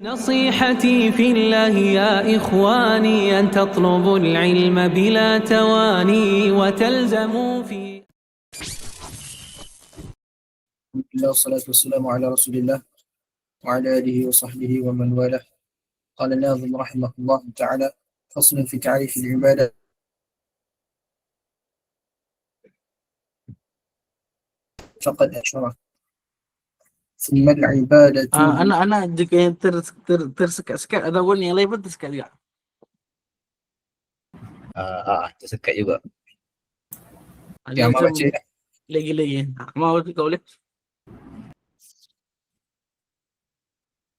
نصيحتي في الله يا إخواني أن تطلبوا العلم بلا تواني وتلزموا في الله والصلاة والسلام على رسول الله وعلى آله وصحبه ومن والاه. قال الناظم رحمه الله تعالى: فصل في تعريف العبادة. فقد أشرف ثم العبادة. Anak-anak jika yang tersekat-sekat ataupun yang lain pun tersekat juga. Tersekat juga. Ada Yang macam baca ya? lagi-lagi. Mau kau boleh?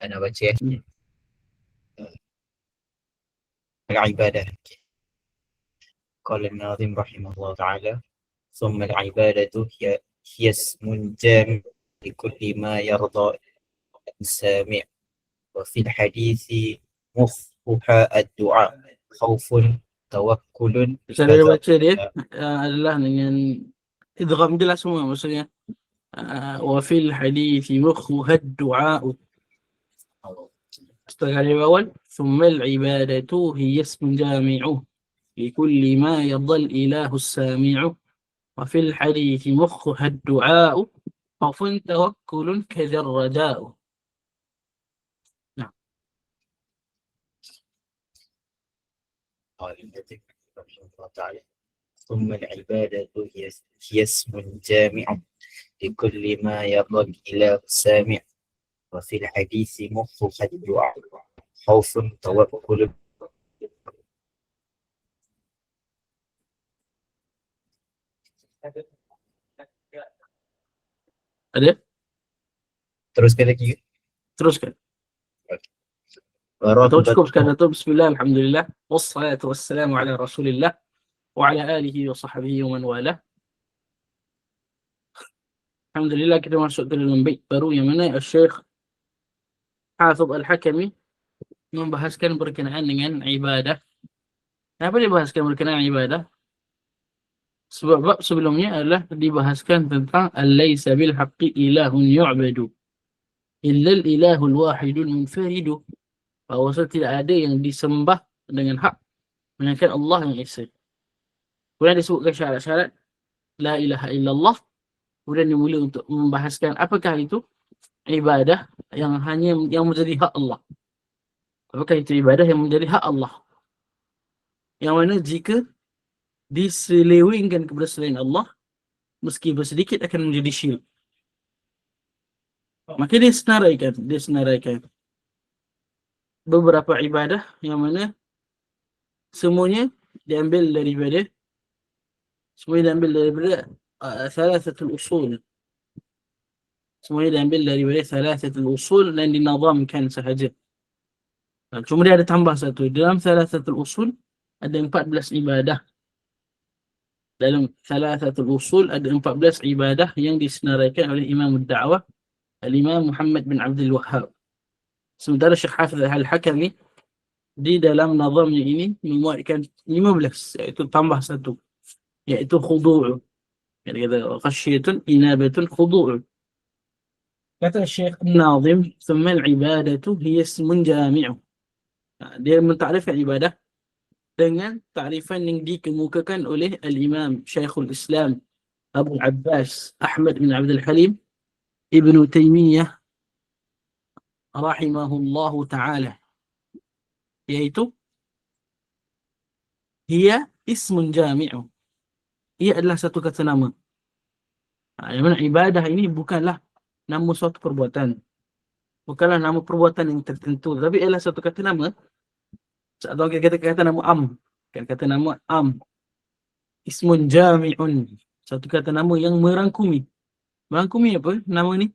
Anak baca ya. العبادة. قال الناظم رحمه الله تعالى: ثم العبادة هي اسم جامع لكل ما يرضى السامع، وفي الحديث مخها الدعاء، خوف توكل Cara dia baca dia adalah dengan idgham jelas semua maksudnya. Wa fil hadithi mukhuha ad-du'a. Setelah kali awal, thumma al-ibadatu hiya ismun jami'u likulli ma yadhal ilahu as-sami'u. Wa fil hadithi mukhuha ad-du'a khawfun tawakkulun kadhar raja'u. قال الناظم رحمه الله تعالى: ثم العبادة هي اسم جامع لكل ما يرضى الإله السامع، وفي الحديث مخها الدعاء، خوف توكل. Ada? Teruskan lagi. Teruskan. Atau cukup sekadar itu. Bismillah, alhamdulillah, wassalatu wassalamu ala rasulillah wa ala alihi wa sahbihi wa man walah. Alhamdulillah, kita masuk ke dalam bait baru yang mana Syekh Hafidh Al-Hakami membahaskan berkenaan dengan ibadah. Kenapa dibahaskan berkenaan ibadah? Sebab bab sebelumnya adalah dibahaskan tentang al-laisa bil haqqi ilahun yu'badu illa al-ilahul wahidul munfaridu. Bahawa tidak ada yang disembah dengan hak melainkan Allah yang esa. Kemudian disebutkan syarat-syarat la ilaha illallah. Kemudian dimulai untuk membahaskan apakah itu ibadah yang menjadi hak Allah. Apakah itu ibadah yang menjadi hak Allah, yang mana jika diselewengkan kepada selain Allah, meski bersedikit akan menjadi syirik. Maka dia senaraikan beberapa ibadah yang mana semuanya diambil daripada thalathatul usul. Semuanya diambil daripada thalathatul usul dan dinazamkan sahaja. Cuma dia ada tambah satu. Dalam thalathatul usul ada 14 ibadah. Dalam thalathatul usul ada 14 ibadah yang disenaraikan oleh Imam Ad-Da'wah Al-Imam Muhammad bin Abdul Wahhab. Sementara Syekh Hafidh Al-Hakami di dalam nazamnya ini memuatkan 15, iaitu tambah satu, iaitu khudu'. Dia kata khasyyatun inabatun khudu'. Kata Syekh Nazim, thumma al-ibadatu hiya ismun jami'u. Dia mentarifkan ibadah dengan tarifan yang dikemukakan oleh Al-Imam Syekhul Islam Abu Abbas Ahmad bin Abdul Halim Ibn Taymiyah rahimahullahu ta'ala, iaitu hiya ismun jami'u. Ia adalah satu kata nama. Yang mana ibadah ini bukanlah nama suatu perbuatan, bukanlah nama perbuatan yang tertentu, tapi adalah satu kata nama. Atau kita kata nama am, kata nama am, ismun jami'un, satu kata nama yang merangkumi. Merangkumi apa nama ni?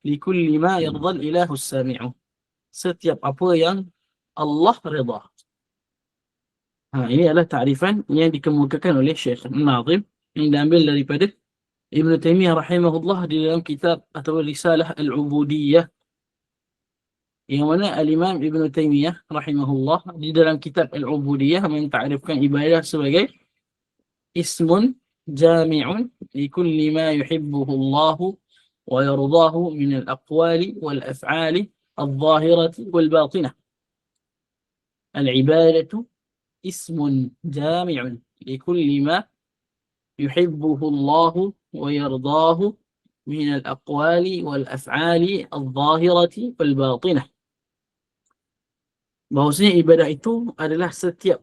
Likulli ma yardhal ilahu as-sami'u, setiap apa yang Allah redha. Ini adalah ta'rifan yang dikemukakan oleh Syekh Nazim yang diambil daripada Ibn Taymiyah rahimahullah di dalam kitab atau risalah Al-Ubudiyah, yang mana Al-Imam Ibn Taymiyah rahimahullah di dalam kitab Al-Ubudiyah menta'rifkan ibadah sebagai ismun jami'un likulli ma yuhibbuhu Allahu wa yardahu min al-aqwali wal af'ali الظاهرة والباطنة. العبادة اسم جامع لكل ما يحبه الله ويرضاه من الأقوال والأفعال الظاهرة والباطنة. Bahawasanya ibadah itu adalah setiap,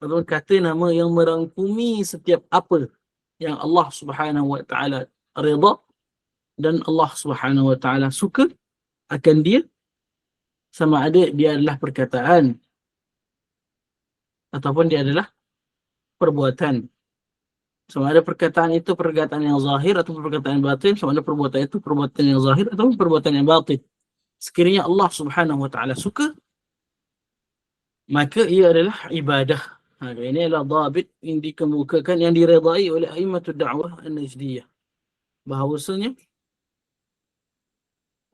kalau kata nama yang merangkumi setiap apa yang Allah Subhanahu wa taala redha dan Allah Subhanahu wa taala suka akan dia, sama ada dia adalah perkataan ataupun dia adalah perbuatan. Sama ada perkataan itu perkataan yang zahir atau perkataan yang batin, sama ada perbuatan itu perbuatan yang zahir atau perbuatan yang batin. Sekiranya Allah Subhanahu wa taala suka, maka ia adalah ibadah. Ini adalah dhabit yang dikemukakan, yang diredai oleh a'immatud da'wah an-najdiyah. Bahawasanya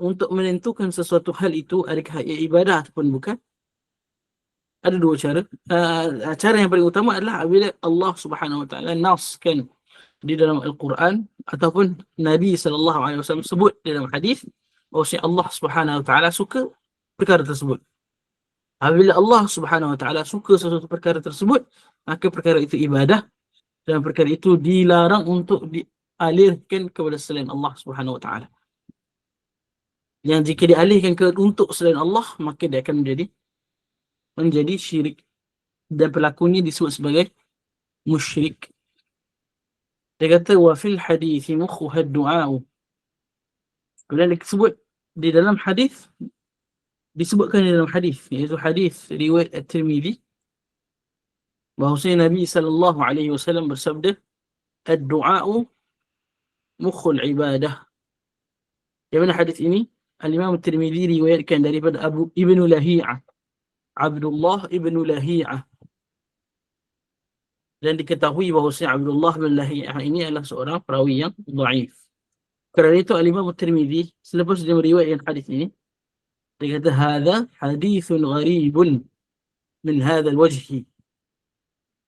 untuk menentukan sesuatu hal itu adakah ia ibadah ataupun bukan, ada dua cara. Cara yang paling utama adalah apabila Allah Subhanahu wa taala naskan di dalam Al-Quran ataupun Nabi sallallahu alaihi wasallam sebut dalam hadis bahwa Allah Subhanahu wa taala suka perkara tersebut. Apabila Allah Subhanahu wa taala suka sesuatu perkara tersebut, maka perkara itu ibadah dan perkara itu dilarang untuk dialihkan kepada selain Allah Subhanahu wa taala. Yang jika dialihkan untuk selain Allah, maka dia akan menjadi syirik dan pelakunya disebut sebagai musyrik. Dia kata wa fil hadits mukhuha ad-du'a. Kemudian disebut di dalam hadis, disebutkan di dalam hadis, iaitu hadis riwayat At-Tirmidzi, bahawasanya Nabi sallallahu alaihi wasallam bersabda, ad-du'a'u mukhul ibadah. Yang mana hadis ini Al-Imam At-Tirmidzi riwayatkan daripada Ibnu Lahi'ah, Abdullah Ibnu Lahi'ah. Dan diketahui bahawasanya Abdullah bin Lahi'ah ini adalah seorang perawi yang dhaif. Kerana itu Al-Imam At-Tirmidzi selepas dia meriwayatkan hadis ini, dia kata hadza hadithun gharibun min hadzal wajhi.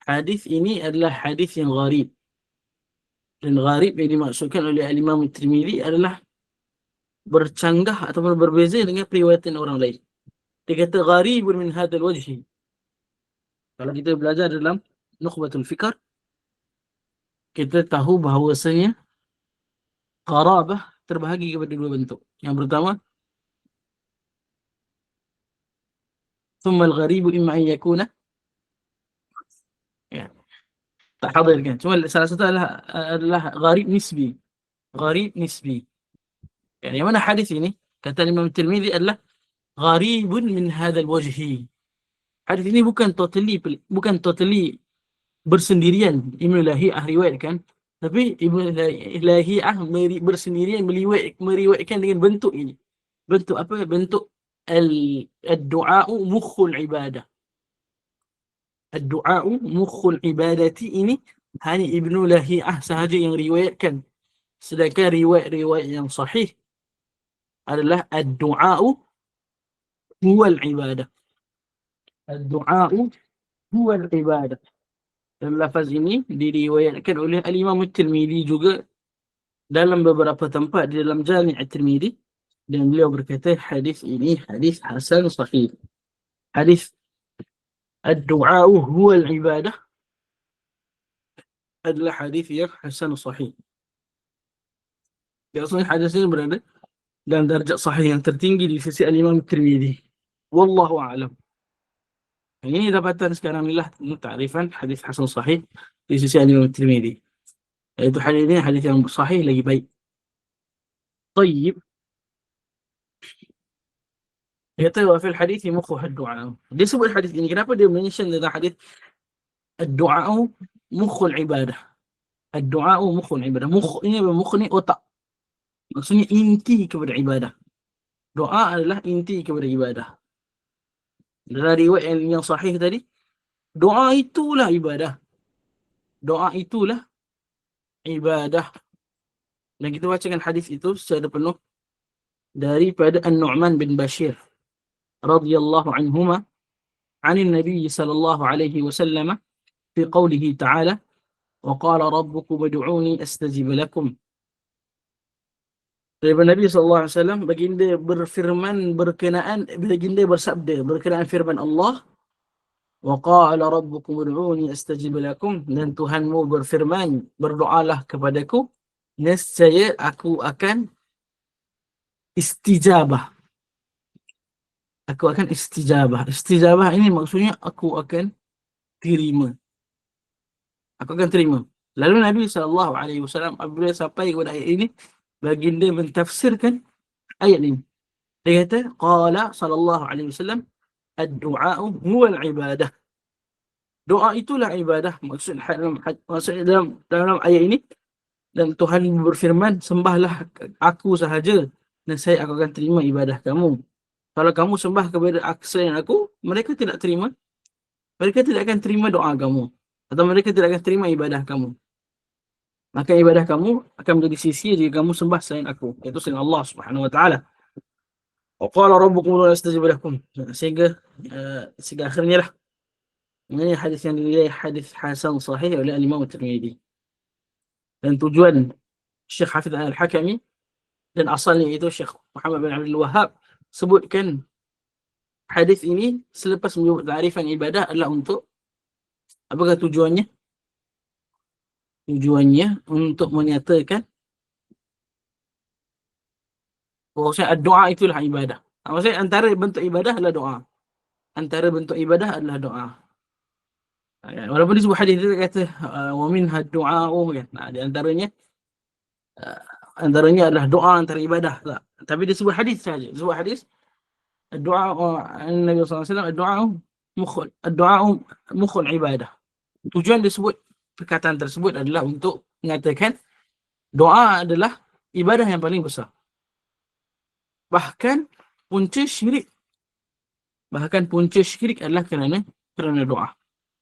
Hadis ini adalah hadis yang gharib. Dan gharib yang dimaksudkan oleh Al-Imam At-Tirmidzi adalah bercanggah ataupun berbeza dengan periwayatan orang lain. Dia kata gharibun min hadzal wajhi. Kalau kita belajar dalam Nukhbatul Fikr, kita tahu bahawasanya qarabah terbahagi kepada dua bentuk. Yang pertama, ثم الغريب إما أن يكون tak hadir kan. Cuma salah satu adalah gharib nisbi. Gharib nisbi. Yang mana hadis ini kata Imam Tirmidzi adalah gharibun min hadzal wajhi. Hadis ini bukan totally bersendirian Ibnu Lahi'ah riwayatkan, tapi Ibnu Lahi'ah bersendirian meriwayatkan dengan bentuk ini. Bentuk apa? Bentuk ad-du'a'u mukhul ibadah. Ad-du'a'u mukhul ibadati ini hanya Ibnu Lahi'ah sahaja yang riwayatkan. Sedangkan riwayat-riwayat yang sahih adalah ad-du'a'u huwal ibadah. Ad-du'a'u huwal ibadah. Dan lafaz ini diriwayatkan oleh Al-Imam At-Tirmidzi juga dalam beberapa tempat di dalam Jami' At-Tirmidzi. Dan beliau berkata hadis ini hadis hasan sahih. Hadis ad-du'a'u huwal ibadah adalah hadis yang hasan sahih. Biasanya hadis ini berada dalam darjat sahih yang tertinggi di sisi Al-Imam At-Tirmidzi. Wallahu a'lam. Ini dapatan sekarang inilah ta'rifan hadis hasan sahih di sisi Al-Imam At-Tirmidzi. Iaitu hadis ini hadis yang sahih lagi baik. Tayyib. Dia kata wa fil hadits mukhuha ad-du'a. Dia sebut hadis ini, kenapa dia mention tentang hadis ad-du'a mukhul ibadah. Ad-du'a mukhul ibadah. Mukh ini ni otak. Maksudnya inti kepada ibadah. Doa adalah inti kepada ibadah. Dalam riwayat yang sahih tadi, doa itulah ibadah. Doa itulah ibadah. Dan kita bacakan hadis itu secara penuh daripada An-Nu'man bin Bashir radhiyallahu anhuma عن النبي صلى الله عليه وسلم في قوله تعالى وقال ربكم ادعوني أستجب لكم. Daripada Nabi SAW, baginda berfirman berkenaan, baginda bersabda berkenaan firman Allah, wa qala rabbukum ud'uni astajib lakum, dan Tuhanmu berfirman, berdoalah kepadaku, nescaya aku akan istijabah. Aku akan istijabah. Istijabah ini maksudnya aku akan terima. Aku akan terima. Lalu Nabi SAW apabila sampai kepada ayat ini, baginda mentafsirkan ayat ini. Dia kata, qala sallallahu alaihi wasallam, ad-du'a'u huwa al-ibadah. Doa itulah ibadah. Maksud dalam ayat ini, dan Tuhan berfirman, sembahlah aku sahaja, dan saya akan terima ibadah kamu. Kalau kamu sembah kepada selain aku, mereka tidak terima. Mereka tidak akan terima doa kamu. Atau mereka tidak akan terima ibadah kamu. Maka ibadah kamu akan menjadi sia-sia jika kamu sembah selain aku. Iaitu selain Allah Subhanahu Wa Taala. Wa qala rabbukum ud'uni astajib lakum. Sehingga akhirnya lah. Ini hadis yang dinilai hadis hasan sahih oleh Imam Tirmidzi. Dan tujuan Syekh Hafidh Al-Hakami dan asalnya itu Syekh Muhammad bin Abdul Wahhab sebutkan hadis ini selepas menyebut ta'rifan ibadah adalah untuk, apakah tujuannya? Tujuannya untuk menyatakan bahawasanya doa itulah ibadah. Maksudnya antara bentuk ibadah adalah doa. Antara bentuk ibadah adalah doa. Walaupun disebut hadis dia kata wa minha du'a'u kan. Di antaranya adalah doa antara ibadah. Tak. Tapi disebut hadis saja. Disebut hadis doa Nabi SAW, doa mukhul ibadah. Tujuan disebut perkataan tersebut adalah untuk mengatakan doa adalah ibadah yang paling besar. Bahkan punca syirik adalah kerana doa.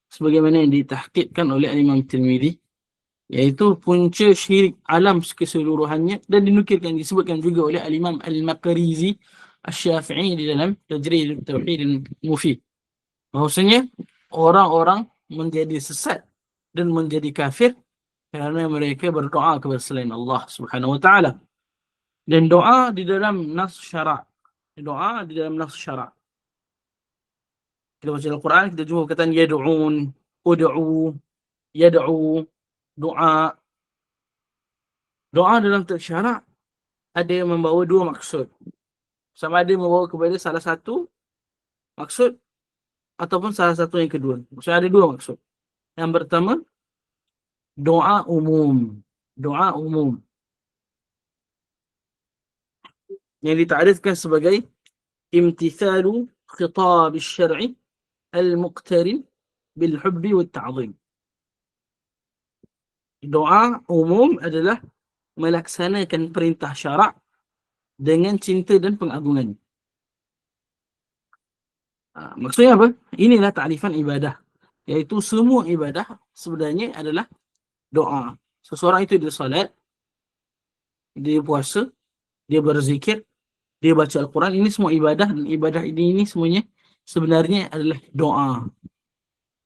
Sebagaimana yang ditahqiqkan oleh Imam Tirmidzi, iaitu punca syirik alam keseluruhannya, dan dinukilkan, disebutkan juga oleh Imam Al-Maqrizi Asy-Syafi'i di dalam Tajrid Tauhid Al-Mufid, bahawasanya orang-orang menjadi sesat dan menjadi kafir kerana mereka berdoa kepada selain Allah Subhanahu Wa Taala. Dan doa di dalam nas syarak. Kita baca Al-Quran, kita jumpa perkataan yad'un, ud'u, yad'u, doa. Doa dalam teks syarak ada yang membawa dua maksud. Sama ada membawa kepada salah satu maksud ataupun salah satu yang kedua. Maksudnya ada dua maksud. Yang pertama, doa umum. Doa umum. Yang ditarifkan sebagai imtithalu khitab syar'i al-muqtarin bil hubbi wa ta'zim. Doa umum adalah melaksanakan perintah syarak dengan cinta dan pengagungan. Maksudnya apa? Inilah ta'rifan ibadah. Iaitu semua ibadah sebenarnya adalah doa. Seseorang itu dia salat, dia puasa, dia berzikir, dia baca Al-Quran, ini semua ibadah, dan ibadah ini semuanya sebenarnya adalah doa.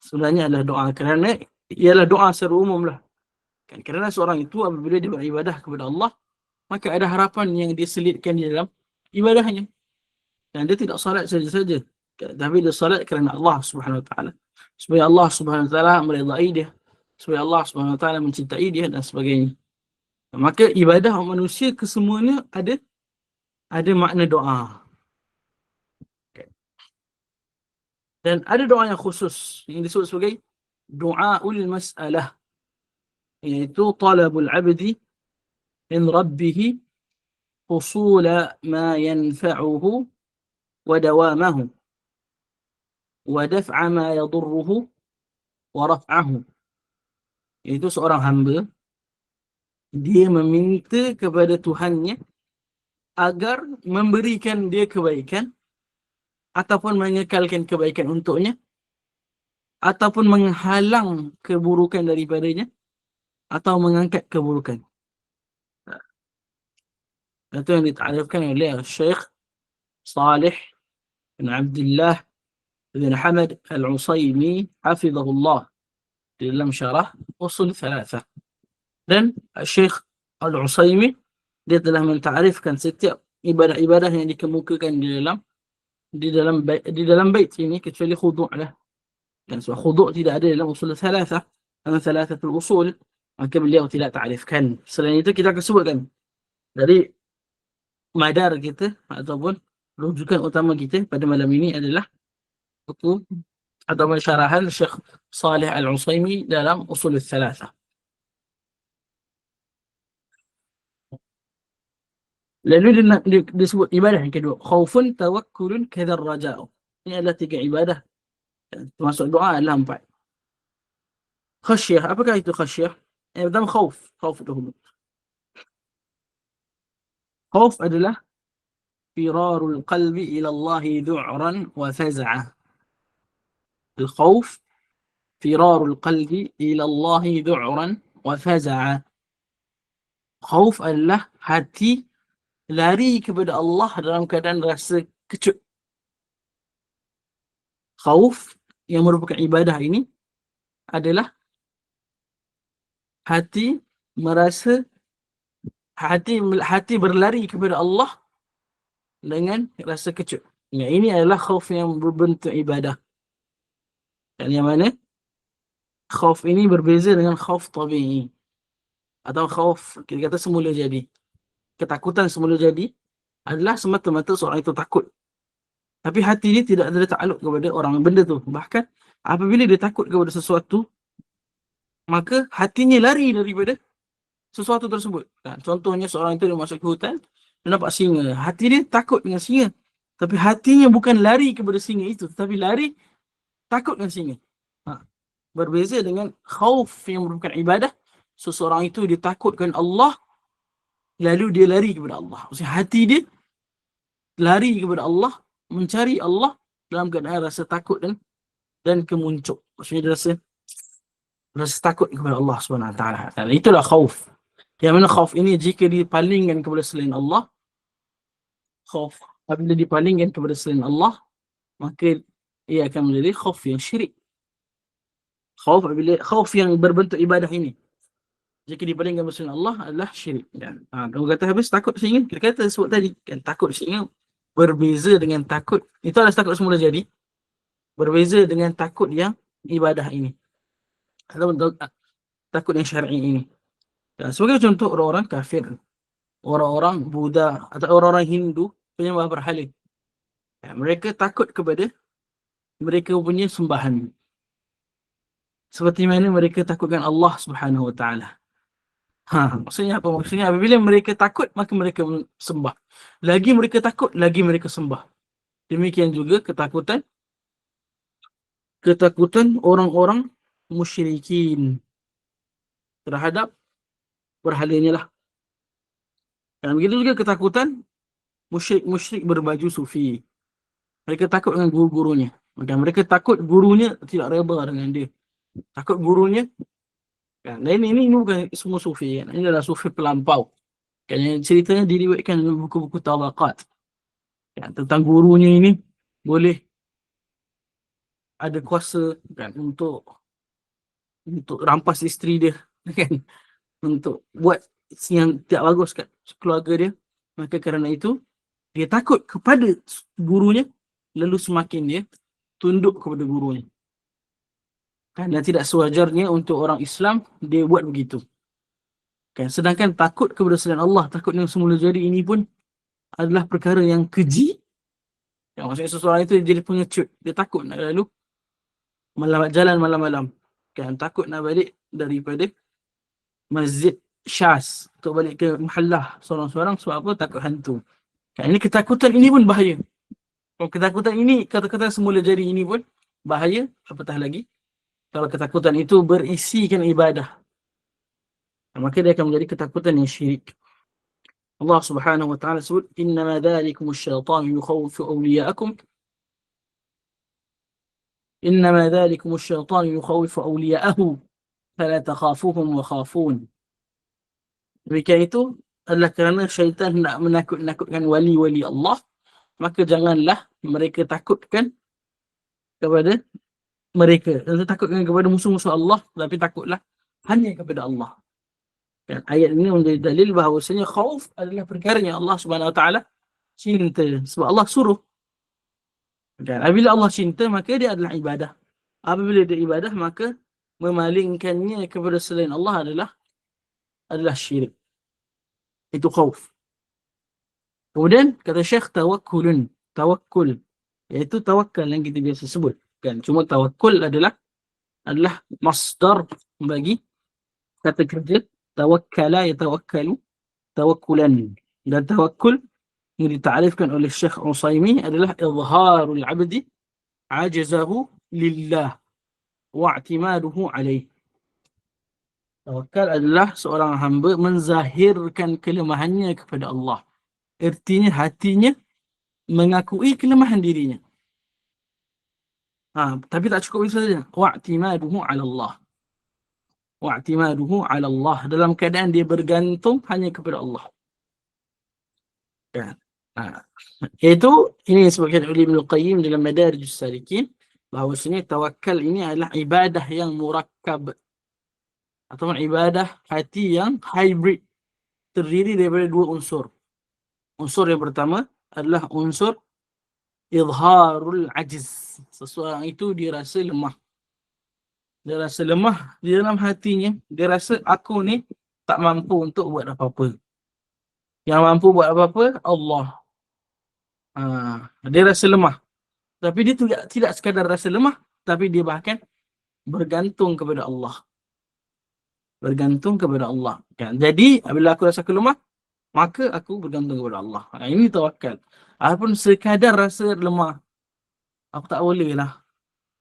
Sebenarnya adalah doa, kerana ialah doa secara umum lah. Kerana seorang itu apabila dia beribadah kepada Allah, maka ada harapan yang dia selitkan di dalam ibadahnya. Dan dia tidak salat saja-saja, tapi dia salat kerana Allah Subhanahu Wa Taala. Supaya Allah Subhanahu Wa Taala meridai dia, supaya Allah Subhanahu Wa Taala mencintai dia dan sebagainya. Maka ibadah manusia kesemuanya ada makna doa. Dan ada doa yang khusus yang disebut sebagai du'aul mas'alah, iaitu talabul abdi min rabbih husula ma yanfa'uhu wa dawamahu wa daf'a ma yadurruhu wa raf'ahu. Iaitu seorang hamba, dia meminta kepada Tuhannya agar memberikan dia kebaikan ataupun mengekalkan kebaikan untuknya, ataupun menghalang keburukan daripadanya, atau mengangkat keburukan. Itu yang ditarifkan oleh Syekh Salih bin Abdullah bin Hamad Al-Utsaimin hafizahullah di dalam syarah Usul Thalathah. Dan Syekh Al-Utsaimin dia telah mentarifkan setiap ibadah-ibadah yang dikemukakan di dalam bait ini kecuali khudu' lah. Dan sebab khudu' tidak ada dalam usul thalathah, dalam thalathatul usul, maka beliau tidak ta'rifkan. Selain itu kita akan sebutkan dari madar kita ataupun rujukan utama kita pada malam ini adalah buku atau syarahan Syekh Salih Al-Utsaimin dalam usul thalathah. Lalu disebut ibadah yang kedua, khaufun, tawakkulun, kadar raja'u. Ini adalah 3 ibadah. Termasuk doa adalah 4. Khasyah, apakah itu khasyah? Yang pertama khauf dahulu. Khauf adalah firarul qalbi ila Allah du'ran wa faz'ah. Al-khauf firarul qalbi ila Allah du'ran wa faz'ah. Khauf adalah hati lari kepada Allah dalam keadaan rasa kecut. Khauf yang merupakan ibadah ini adalah hati merasa hati berlari kepada Allah dengan rasa kecut. Ya, ini adalah khauf yang berbentuk ibadah. Dan yang mana khauf ini berbeza dengan khauf tabi'i atau khauf kita kata semula jadi. Ketakutan semula jadi adalah semata-mata seorang itu takut. Tapi hati dia tidak ada takluk kepada orang benda tu. Bahkan apabila dia takut kepada sesuatu, maka hatinya lari daripada sesuatu tersebut. Contohnya seorang itu dia masuk ke hutan, dia nampak singa. Hati dia takut dengan singa. Tapi hatinya bukan lari kepada singa itu, tetapi lari takut dengan singa. Berbeza dengan khauf yang merupakan ibadah. Seseorang itu dia takutkan Allah, lalu dia lari kepada Allah. Maksudnya hati dia lari kepada Allah, mencari Allah dalam keadaan rasa takut dan kemuncuk. Maksudnya dia rasa takut kepada Allah SWT. Dan itulah khauf. Yang mana khauf ini jika dipalingkan kepada selain Allah, khauf apabila dipalingkan kepada selain Allah, maka ia akan menjadi khauf yang syirik. Khauf yang berbentuk ibadah ini, jika dipalingkan kepada selain Allah adalah syirik. Kamu kata habis takut singa, kita kata sebut tadi kan, takut singa berbeza dengan takut, itu adalah takut semula jadi, berbeza dengan takut yang ibadah ini atau takut yang syar'i ini. Sebagai contoh, orang-orang kafir, orang-orang Buddha atau orang-orang Hindu penyembah berhala, mereka takut kepada mereka punya sembahan seperti mana mereka takutkan Allah Subhanahu Wa Taala. Maksudnya apa? Maksudnya apabila mereka takut, maka mereka sembah. Lagi mereka takut, lagi mereka sembah. Demikian juga ketakutan orang-orang musyrikin terhadap berhalanya lah. Dan begitu juga ketakutan musyrik berbaju sufi. Mereka takut dengan guru-gurunya. Dan mereka takut gurunya tidak reba dengan dia. Takut gurunya. Kan? Dan ini bukan semua sufi. Kan? Ini adalah sufi pelampau. Kan? Yang ceritanya diriwayatkan dalam buku-buku tabaqat. Kan? Tentang gurunya ini boleh ada kuasa kan? untuk rampas isteri dia. Kan? Untuk buat yang tidak bagus kat keluarga dia. Maka kerana itu dia takut kepada gurunya, lalu semakin dia tunduk kepada gurunya. Dan tidak sewajarnya untuk orang Islam dia buat begitu. Kan? Sedangkan takut kepada selain Allah, takut yang semula jadi ini pun adalah perkara yang keji. Yang maksudnya seseorang itu jadi pengecut, dia takut nak lalu jalan malam-malam. Kan? Takut nak balik daripada Masjid Syaz untuk balik ke mahallah seorang-seorang sebab apa? Takut hantu. Kan? Ini ketakutan ini pun bahaya. Kalau ketakutan ini, kata-kata semula jadi ini pun bahaya, apatah lagi kalau ketakutan itu berisikan ibadah, maka dia akan menjadi ketakutan yang syirik. Allah Subhanahu wa taala sebut, innama dzalikumus syaitanu yukhawwifu awliya'akum. Innama dzalikumus syaitanu yukhawwifu awliya'ahu fala takhafuhum wa khafun. Demikian itu adalah kerana syaitan hendak menakut-nakutkan wali-wali Allah, maka janganlah mereka takutkan kepada mereka. Dan takutkan kepada musuh-musuh Allah, tapi takutlah hanya kepada Allah. Kan? Ayat ini menjadi dalil bahawasanya khauf adalah perkara yang Allah Subhanahu Wa Taala cinta. Sebab Allah suruh. Kan? Apabila Allah cinta, maka dia adalah ibadah. Apabila dia ibadah, maka memalingkannya kepada selain Allah adalah syirik. Itu khauf. Kemudian kata Syekh tawakkulun. Tawakkul. Iaitu tawakal yang kita biasa sebut. Kan? Cuma tawakkul adalah masdar bagi kata kerja tawakkala yatawakkalu tawakkulan. Dan tawakkul yang ditarifkan oleh Syekh Utsaimin adalah izharul abdi ajazahu lillah wa'timaduhu alaih. Tawakal adalah seorang hamba menzahirkan kelemahannya kepada Allah. Artinya hatinya mengakui kelemahan dirinya. Tapi tak cukup itu saja. Wa'timaduhu 'ala Allah. Wa'timaduhu 'ala Allah, dalam keadaan dia bergantung hanya kepada Allah. Kan? Iaitu ini disebutkan oleh Ibnu Qayyim dalam Madarijus Salikin, bahawasanya tawakal ini adalah ibadah yang murakkab atau ibadah hati yang hybrid, terdiri daripada dua unsur. Unsur yang pertama adalah unsur izharul ajiz. Seseorang itu dia rasa lemah. Dia rasa lemah di dalam hatinya. Dia rasa aku ni tak mampu untuk buat apa-apa. Yang mampu buat apa-apa Allah. Dia rasa lemah. Tapi dia tidak sekadar rasa lemah, tapi dia bahkan bergantung kepada Allah. Bergantung kepada Allah. Kan? Jadi apabila aku rasa aku lemah, maka aku bergantung kepada Allah. Ini tawakal. Apapun sekadar rasa lemah, aku tak boleh lah.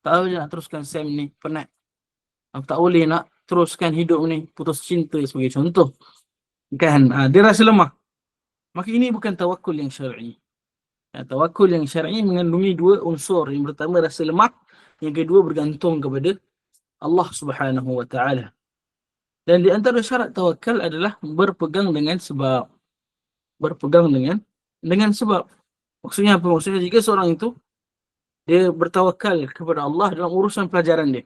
Tak boleh nak teruskan SEM ni, penat. Aku tak boleh nak teruskan hidup ni, putus cinta sebagai contoh. Kan? Dia rasa lemah. Maka ini bukan tawakul yang syar'i. Tawakul yang syar'i mengandungi dua unsur. Yang pertama rasa lemah, yang kedua bergantung kepada Allah Subhanahu Wa Taala. Dan di antara syarat tawakal adalah berpegang dengan sebab. Berpegang dengan sebab. Maksudnya apa? Maksudnya jika seorang itu dia bertawakal kepada Allah dalam urusan pelajaran dia.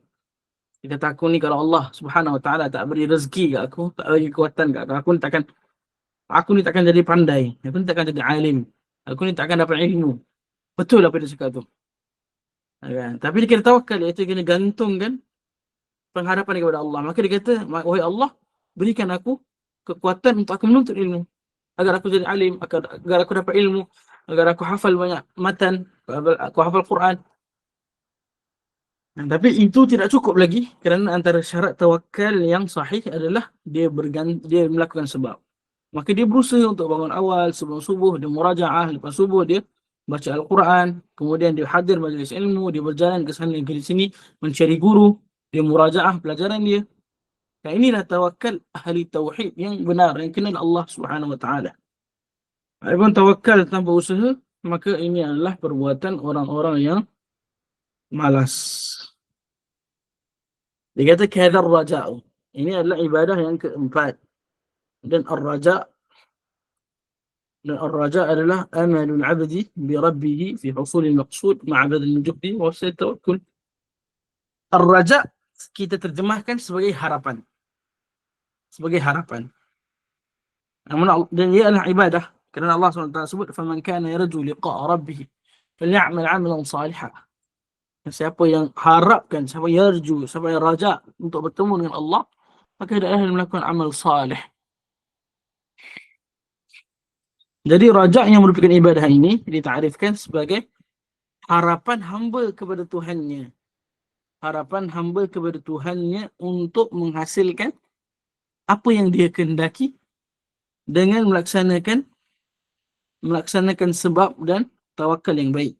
Kita takut ni kalau Allah Subhanahu Wa Taala tak beri rezeki kat aku, tak bagi kekuatan kat aku, aku ni takkan jadi pandai, aku ni takkan jadi alim, aku ni takkan dapat ilmu. Betul apa dia cakap tu. Kan? Tapi dia kena tawakal, iaitu kena gantungkan pengharapan kepada Allah. Maka dia kata, wahai Allah, berikan aku kekuatan untuk aku menuntut ilmu, agar aku jadi alim, agar aku dapat ilmu, agar aku hafal banyak matan, aku hafal Quran. Tapi itu tidak cukup lagi, kerana antara syarat tawakal yang sahih adalah dia melakukan sebab. Maka dia berusaha untuk bangun awal, sebelum subuh dia murajaah, lepas subuh dia baca Al-Quran, kemudian dia hadir majlis ilmu, dia berjalan ke sana ke sini mencari guru, dia murajaah pelajaran dia. Dan inilah tawakal ahli tauhid yang benar, yang kenal Allah Subhanahu Wa Taala. Adapun tawakal tanpa usaha, maka ini adalah perbuatan orang-orang yang malas. Dia kata kadar raja'u. Ini adalah ibadah yang keempat. Dan ar-raja' adalah amalul 'abdi bi rabbih fi husulil maqsud ma'a badal juhdi wa tawakkul. Ar-raja' kita terjemahkan sebagai harapan. Sebagai harapan. Dan ia adalah ibadah. Kerana Allah SWT sebut, فَمَنْ كَانَ يَرْجُو لِقَاءَ رَبِّهِ فَلْيَعْمَلْ عَمَلًا صَالِحًا. Siapa yang harapkan, siapa yang yarju, siapa yang raja untuk bertemu dengan Allah, maka dia akan melakukan amal salih. Jadi raja yang merupakan ibadah ini ditarifkan sebagai harapan hamba kepada Tuhannya. Harapan hamba kepada Tuhannya untuk menghasilkan apa yang dia kehendaki dengan melaksanakan sebab dan tawakal yang baik.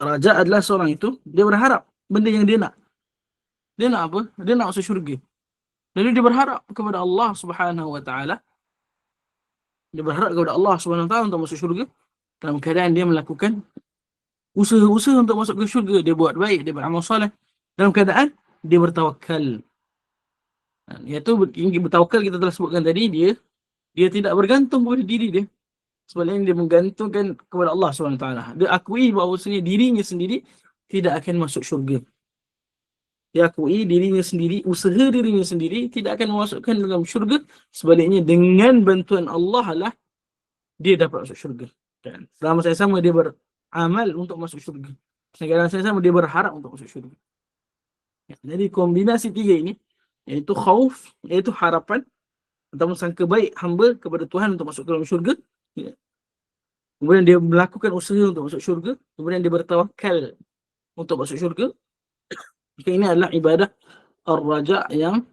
Raja adalah seorang itu, dia berharap benda yang dia nak. Dia nak apa? Dia nak masuk syurga. Lalu dia berharap kepada Allah Subhanahu Wa Taala. Dia berharap kepada Allah Subhanahu Wa Taala untuk masuk syurga. Dalam keadaan dia melakukan usaha-usaha untuk masuk ke syurga. Dia buat baik, dia beramal soleh. Dalam keadaan dia bertawakal. Iaitu bertawakal kita telah sebutkan tadi, dia tidak bergantung kepada diri dia. Sebenarnya dia menggantungkan kepada Allah SWT. Dia akui bahawasanya dirinya sendiri tidak akan masuk syurga. diakui dirinya sendiri, usaha dirinya sendiri tidak akan memasukkan dalam syurga. Sebaliknya dengan bantuan Allah lah dia dapat masuk syurga. Kan? Dalam masa yang sama dia beramal untuk masuk syurga. Dalam masa yang sama dia berharap untuk masuk syurga. Ya, jadi kombinasi tiga ini, iaitu khauf, iaitu harapan atau sangka baik hamba kepada Tuhan untuk masuk ke dalam syurga. Ya. Kemudian dia melakukan usaha untuk masuk syurga. Kemudian dia bertawakal untuk masuk syurga. Maka ini adalah ibadah ar-raja yang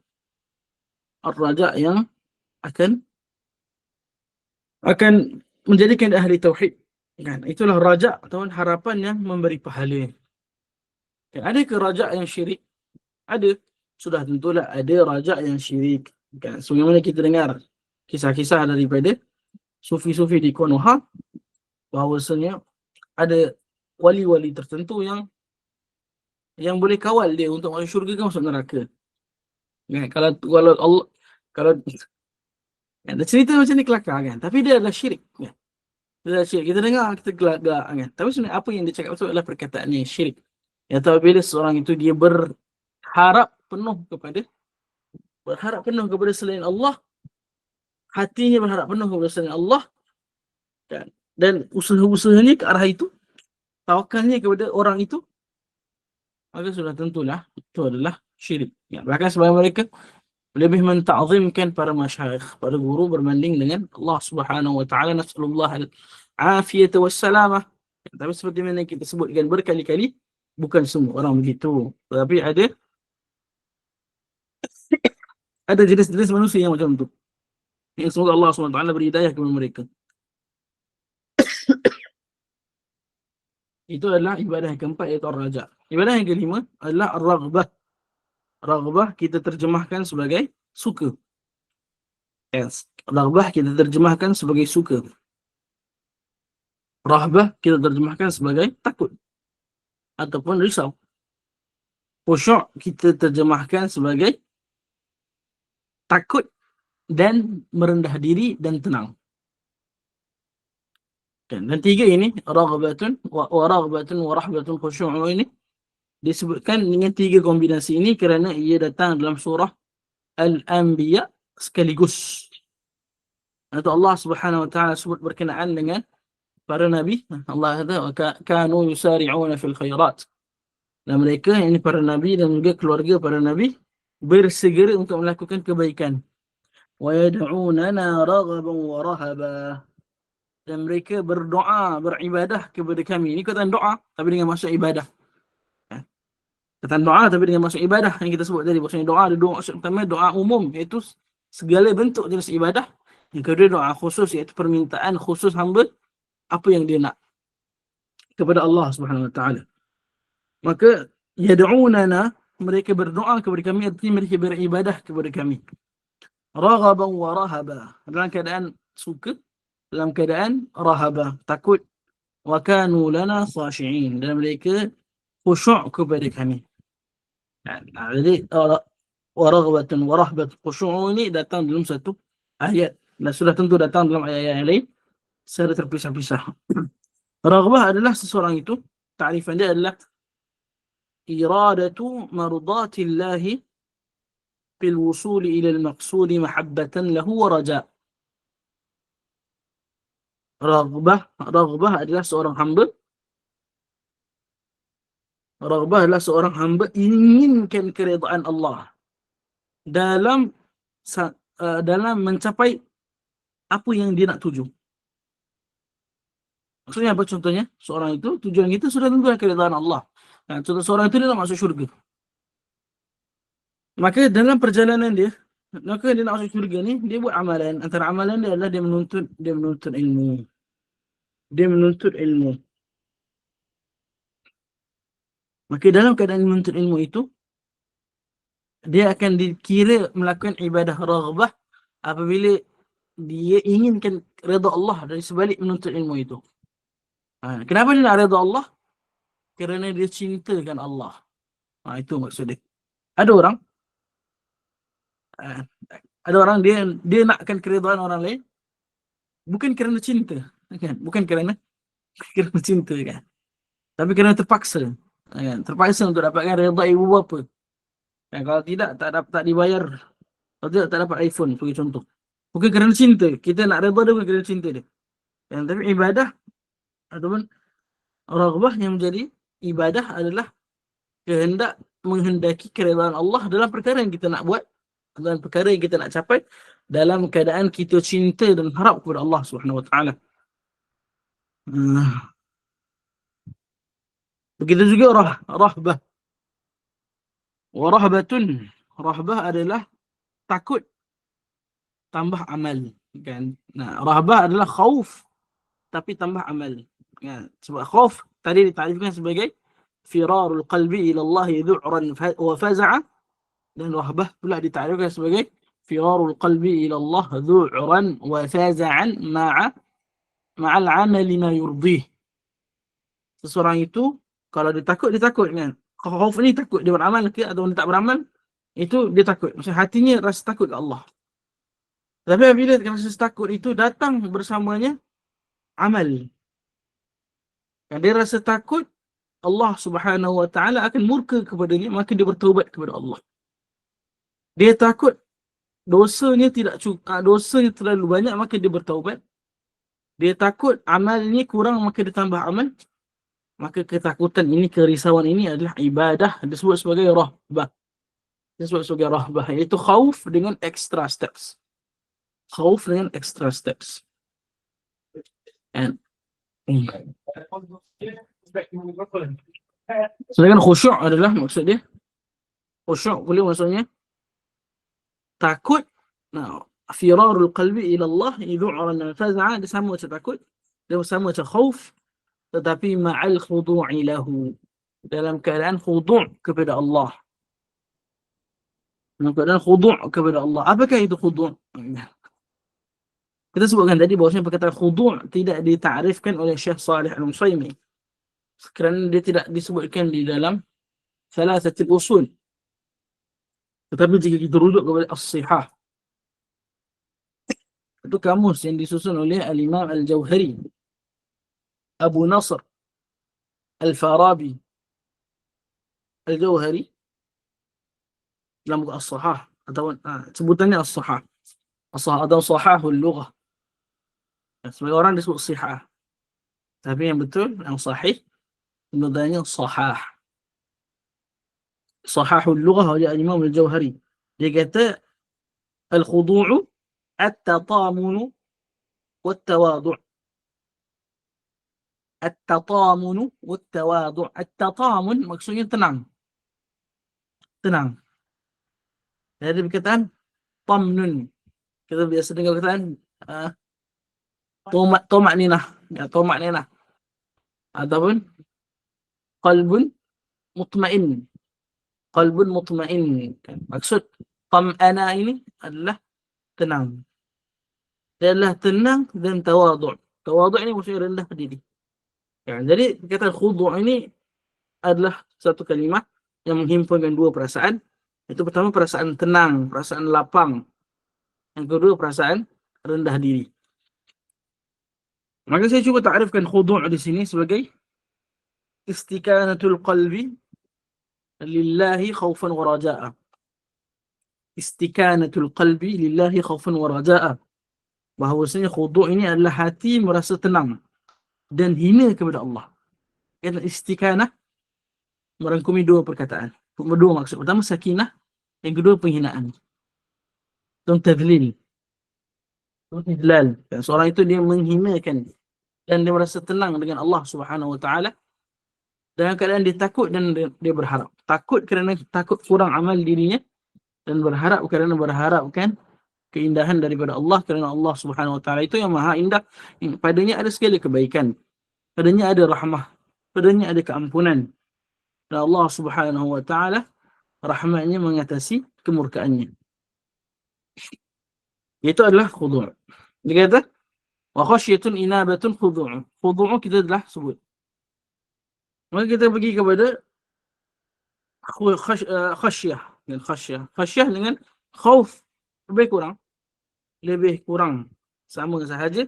akan menjadikan dia ahli tauhid. Kan? Itulah raja atau harapan yang memberi pahala. Kan? Ada ke raja yang syirik? Ada. Sudah tentulah ada raja yang syirik. Kan? Sebagaimana kita dengar kisah-kisah daripada sufi-sufi di Konoha, bahawasanya ada wali-wali tertentu yang boleh kawal dia untuk masuk syurga ke masuk neraka. Kan? Kalau Allah, kalau ada cerita macam ni kelakar kan, tapi dia adalah syirik kan. Dia adalah syirik. Kita dengar, kita gelak-gelak kan. Tapi sebenarnya apa yang dia cakap itu adalah perkataan yang syirik. Ya, apabila seorang itu dia berharap penuh kepada selain Allah, hatinya berharap penuh kepada selain Allah, dan usaha-usahanya ke arah itu, tawakalnya kepada orang itu, maka sudah tentulah itu adalah syirik. Ya, bahkan sebagian mereka lebih menta'zimkan para masyayikh, para guru berbanding dengan Allah Subhanahu wa taala. Nasallallahu al-afiyata wassalamah. Tapi seperti mana kita sebutkan berkali-kali, bukan semua orang begitu. Tapi ada jenis-jenis manusia yang macam tu. Yang semoga Allah Subhanahu wa taala beri hidayah kepada mereka. Itu adalah ibadah yang keempat, iaitu ar-raja. Ibadah yang kelima adalah ar-raghbah. Raghbah kita terjemahkan sebagai suka. Yes. Raghbah kita terjemahkan sebagai suka. Rahbah kita terjemahkan sebagai takut ataupun risau. Khusyuk kita terjemahkan sebagai takut dan merendah diri dan tenang. Dan tiga ini, raghbatun wa rahbatun khusyuk ini disebutkan dengan tiga kombinasi ini kerana ia datang dalam surah Al-Anbiya sekaligus. Atau Allah Subhanahu wa taala sebut berkenaan dengan para nabi. Allah kata kanu yusari'una fil khairat. Dan mereka, ini para nabi dan juga keluarga para nabi, bersegera untuk melakukan kebaikan. Wa yad'unana raghaban wa rahaba. Dan mereka berdoa, beribadah kepada kami. Ini kata doa tapi dengan maksud ibadah. Kata doa tapi dengan maksud ibadah yang kita sebut tadi. Maksudnya doa ada dua maksud. Pertama, doa umum, iaitu segala bentuk jenis ibadah. Yang kedua, doa khusus, iaitu permintaan khusus hamba apa yang dia nak kepada Allah Subhanahu wa taala. Maka yad'unana, mereka berdoa kepada kami, artinya mereka beribadah kepada kami. Raghaban wa rahaba, dalam keadaan suka, dalam keadaan rahaba, takut. Wa kanu lana khashi'in, dan mereka khusyuk kepada kami. Jadi wa raghabatan wa rahbat, khusyuk ini datang dalam satu ayat, dan sudah tentu datang dalam ayat-ayat yang lain secara terpisah-pisah. Raghbah adalah seseorang itu, ta'rifan dia adalah iradatu mardatillahi fil wusuli ila al-maqsudi mahabbatan lahu wa raja. Raghbah adalah seorang hamba. Raghbah adalah seorang hamba inginkan keridaan Allah dalam mencapai apa yang dia nak tuju. Maksudnya apa contohnya? Seorang itu, tujuan kita sudah tentu keridaan Allah. Nah, contoh seorang itu dia nak masuk syurga. Maka dalam perjalanan dia, maka dia nak masuk syurga ni, dia buat amalan. Antara amalan dia adalah dia menuntut ilmu. Dia menuntut ilmu. Maka dalam keadaan menuntut ilmu itu, dia akan dikira melakukan ibadah raghbah apabila dia inginkan redha Allah dari sebalik menuntut ilmu itu. Kenapa dia nak redha Allah? Kerana dia cintakan Allah. Itu maksud dia. Ada orang dia nakkan keridhaan orang lain bukan kerana cinta, kan? Bukan kerana cinta, kan? Tapi kerana terpaksa, kan? Terpaksa untuk dapatkan redha ibu bapa. Kalau tidak, tak dibayar. Kalau tidak, tak dapat iPhone, sebagai contoh. Bukan kerana cinta. Kita nak redha dia bukan kerana cinta dia. Tapi ibadah ataupun raghbah yang menjadi ibadah adalah menghendaki keredaan Allah dalam perkara yang kita nak buat, dalam perkara yang kita nak capai, dalam keadaan kita cinta dan harap kepada Allah Subhanahu Wa Taala. Begitu juga rahbah. Warahbatun. Rahbah adalah takut tambah amal, kan? Nah, rahbah adalah khauf tapi tambah amal, kan? Sebab khauf tadi ditarifkan sebagai firarul qalbi ila Allah dhu'ran wa faza'a, dan rahbah pula ditarifkan sebagai firarul qalbi ila Allah dhu'ran wa faza'an ma'al 'amali ma yurdih. Seseorang itu kalau dia takut kan. Khauf ni takut dia beramal ke atau dia tak beramal, itu dia takut. Maksudnya hatinya rasa takut ke Allah. Tapi apabila rasa takut itu datang bersamanya amal, dia rasa takut Allah Subhanahu Wa Taala akan murka kepadanya, maka dia bertaubat kepada Allah. Dia takut dosanya dosanya terlalu banyak, maka dia bertaubat. Dia takut amalnya kurang, maka dia tambah amal. Maka ketakutan ini, kerisauan ini adalah ibadah, disebut sebagai rahbah. Disebut sebagai rahbah, iaitu khauf dengan extra steps. Khauf dengan extra steps. And sedangkan khusyuk adalah maksud dia, khusyuk boleh maksudnya takut. Firarul qalbi ila Allah idhu'ran faza'a, dia sama macam takut, dia sama macam khauf, tetapi ma'al khudu'i lahu, dalam keadaan khudu' kepada Allah. Dalam keadaan khudu' kepada Allah. Apakah itu khudu'? Kita sebutkan tadi bahawasanya perkataan khudu' tidak ditarifkan oleh Syekh Salih Al-Utsaimin, kerana dia tidak disebutkan di dalam Thalathatul Usul. Tetapi jika kita rujuk kepada As-Sihah, itu kamus yang disusun oleh Al-Imam Al-Jauhari, Abu Nasr Al-Farabi Al-Jauhari, dalam buku As-Sahah, atau sebutannya As-Sahah atau Sahahul Lughah. Sebagai orang disebut Sihah, tapi yang betul, yang sahih, sebenarnya Sahah. Sahahul Lughah oleh Imam Al-Jauhari. Dia kata al-khudu'u at-tatamunu wat-tawadu'. At-tatamunu wat-tawadu'. At-tatamun maksudnya tenang. Jadi perkataan tamnun, kita biasa dengar perkataan tomak-ninah, ataupun qalbun mutmain. Maksud tam'ana ini adalah tenang. Dia adalah tenang dan tawadhu'. Tawadhu' ini maksudnya rendah diri. Jadi perkataan khudu' ini adalah satu kalimat yang menghimpunkan dua perasaan. Itu pertama perasaan tenang, perasaan lapang. Yang kedua perasaan rendah diri. Maka saya cuba takrifkan khudu' di sini sebagai istikanatul qalbi lillahi khawfan wa raja'a. Istikanatul qalbi lillahi khawfan wa raja'a. Bahawasanya khudu' ini adalah hati merasa tenang dan hina kepada Allah. Kata istikanah merangkumi dua perkataan, dua maksud. Pertama sakinah, yang kedua penghinaan. Dan tadlil. Idlal. Seorang itu dia menghinakan dan dia merasa tenang dengan Allah Subhanahu Wa Taala dalam keadaan dia takut dan dia berharap. Takut kerana takut kurang amal dirinya, dan berharap kerana berharapkan keindahan daripada Allah, kerana Allah Subhanahu Wa Taala itu yang maha indah. Padanya ada segala kebaikan, padanya ada rahmah, padanya ada keampunan. Dan Allah Subhanahu Wa Taala rahmatnya mengatasi kemurkaannya. Itu adalah khudu'. Dia kata wa khasyatun inabatun khudu'. Khudu' kita telah sebut. Maka kita pergi kepada khasyah. Khasyah dengan khauf lebih kurang sama sahaja,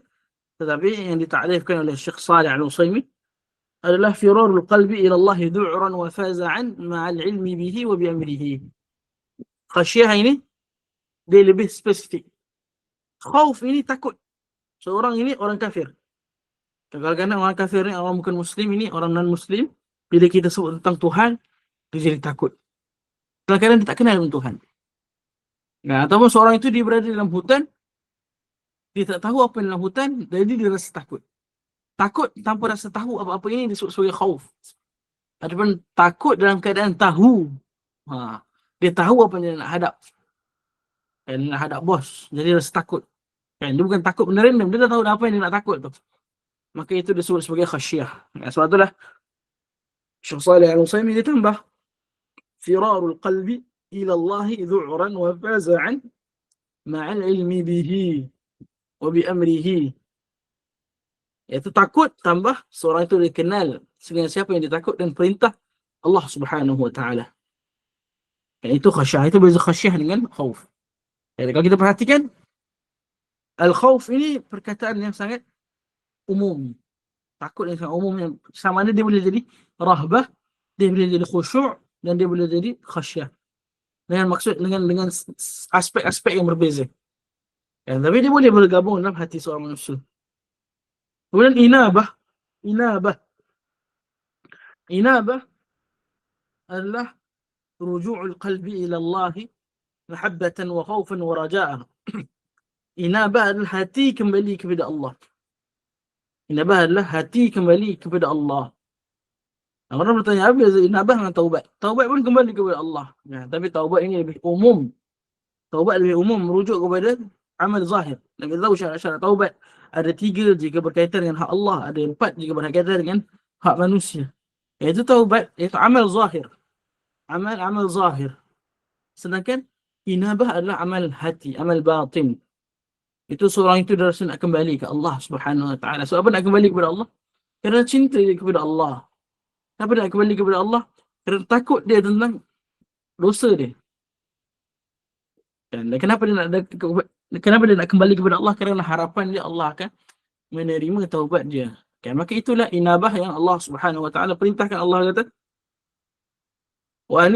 tetapi yang ditakrifkan oleh Syekh Salih Al-Utsaimin adalah firarul qalbi ila Allah du'ran wa faza'an ma'al ilmi bihi wa bi amrihi. Khasyah ini dia lebih spesifik. Khauf ini takut. Seorang ini orang kafir. Kadang-kadang orang kafir ni, orang bukan Muslim ini, orang non-Muslim, bila kita sebut tentang Tuhan, dia jadi takut. Kadang-kadang dia tak kenal dengan Tuhan. Nah, ataupun seorang itu dia berada dalam hutan, dia tak tahu apa dalam hutan, jadi dia rasa takut. Takut tanpa rasa tahu apa-apa ini disebut sebagai khauf. Adapun takut dalam keadaan tahu, dia tahu apa yang dia nak hadap. Dia nak hadap bos, jadi rasa takut. Dia bukan takut benda random, dia dah tahu apa yang dia nak takut tu. Maka itu disebut sebagai khasyah. Sebab itulah Syekh Shalih Al-Utsaimin dia tambah firarul qalbi ila Allah dhu'ran wa faza'an ma'al ilmi bihi wa bi amrihi. Iaitu takut tambah seorang itu dikenal dengan siapa yang dia takut dan perintah Allah Subhanahu wa taala. Dan itu khasyah, itu beza khasyah dengan khauf. Jadi kalau kita perhatikan al-khauf ini perkataan yang sangat umum. Takut yang sangat umum, yang sama ada dia boleh jadi rahbah, dia boleh jadi khusyuk, dan dia boleh jadi khasyah. Dengan maksud dengan aspek-aspek yang berbeza. Tapi dia boleh bergabung dalam hati seorang manusia. Kemudian inabah adalah ruju'ul qalbi ila Allah mahabbatan wa khawfan wa raja'an. Inabah adalah hati kembali kepada Allah. Inabah adalah hati kembali kepada Allah. Orang bertanya, apa beza inabah dengan taubat? Taubat pun kembali kepada Allah. Tapi taubat ini lebih umum. Taubat lebih umum, merujuk kepada amal zahir. Dan kita tahu syarat-syarat taubat ada 3 jika berkaitan dengan hak Allah, ada 4 jika berkaitan dengan hak manusia. Iaitu taubat, iaitu amal zahir. Amal zahir. Sedangkan inabah adalah amal hati, amal batin. Itu seorang itu dah rasa nak kembali ke Allah Subhanahu wa taala. Sebab apa nak kembali kepada Allah? Kerana cinta dia kepada Allah. Kenapa nak kembali kepada Allah? Kerana takut dia tentang dosa dia. Dan kenapa dia nak kembali kepada Allah? Kerana harapan dia Allah akan menerima taubat dia. Maka itulah inabah yang Allah Subhanahu wa taala perintahkan. Allah kata, Wa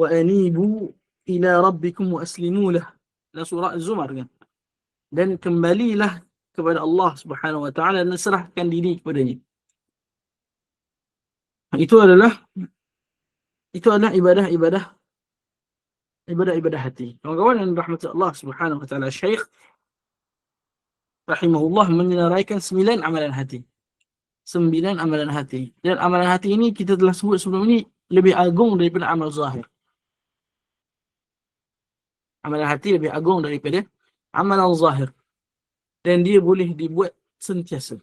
anibu ila rabbikum wa aslimu lah. Dalam surah Az-Zumar kan. Dan kembalilah kepada Allah Subhanahu wa taala dan serahkan diri kepadanya. Itu adalah ibadah hati. Kawan-kawan yang rahmat Allah Subhanahu wa taala, Syekh rahimahullah menyenaraikan 9 amalan hati. 9 amalan hati. Dan amalan hati ini kita telah sebut sebelum ini lebih agung daripada amal zahir. Amalan hati lebih agung daripada amalan zahir. Dan dia boleh dibuat sentiasa.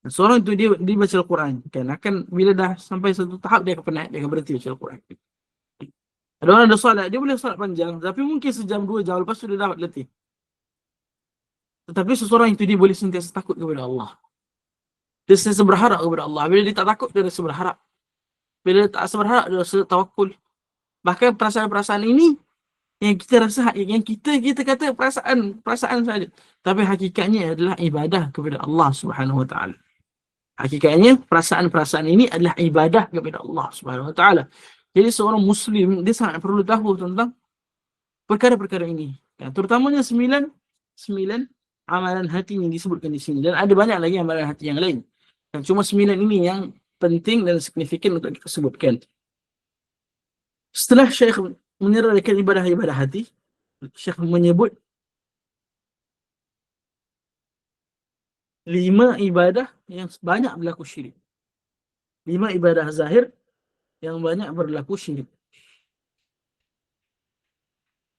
Seorang itu dia baca Al-Quran. Kan? Akan bila dah sampai satu tahap dia akan penat, dia akan berhenti baca Al-Quran. Ada orang ada solat, dia boleh solat panjang. Tapi mungkin sejam 2 jam lepas tu dia dapat letih. Tetapi seseorang itu dia boleh sentiasa takut kepada Allah. Dia sentiasa berharap kepada Allah. Bila dia tak takut, dia rasa berharap. Bila dia tak rasa berharap, dia rasa tawakul. Bahkan perasaan-perasaan ini yang kita rasa, yang kita kata perasaan saja. Tapi hakikatnya adalah ibadah kepada Allah Subhanahu wa taala. Hakikatnya perasaan-perasaan ini adalah ibadah kepada Allah Subhanahu wa taala. Jadi seorang Muslim dia sangat perlu tahu tentang perkara-perkara ini. Terutamanya 9 amalan hati yang disebutkan di sini. Dan ada banyak lagi amalan hati yang lain. Dan cuma 9 ini yang penting dan signifikan untuk kita sebutkan. Setelah Syekh menyerahkan ibadah-ibadah hati, Syekh menyebut 5 ibadah yang banyak berlaku syirik. 5 ibadah zahir yang banyak berlaku syirik.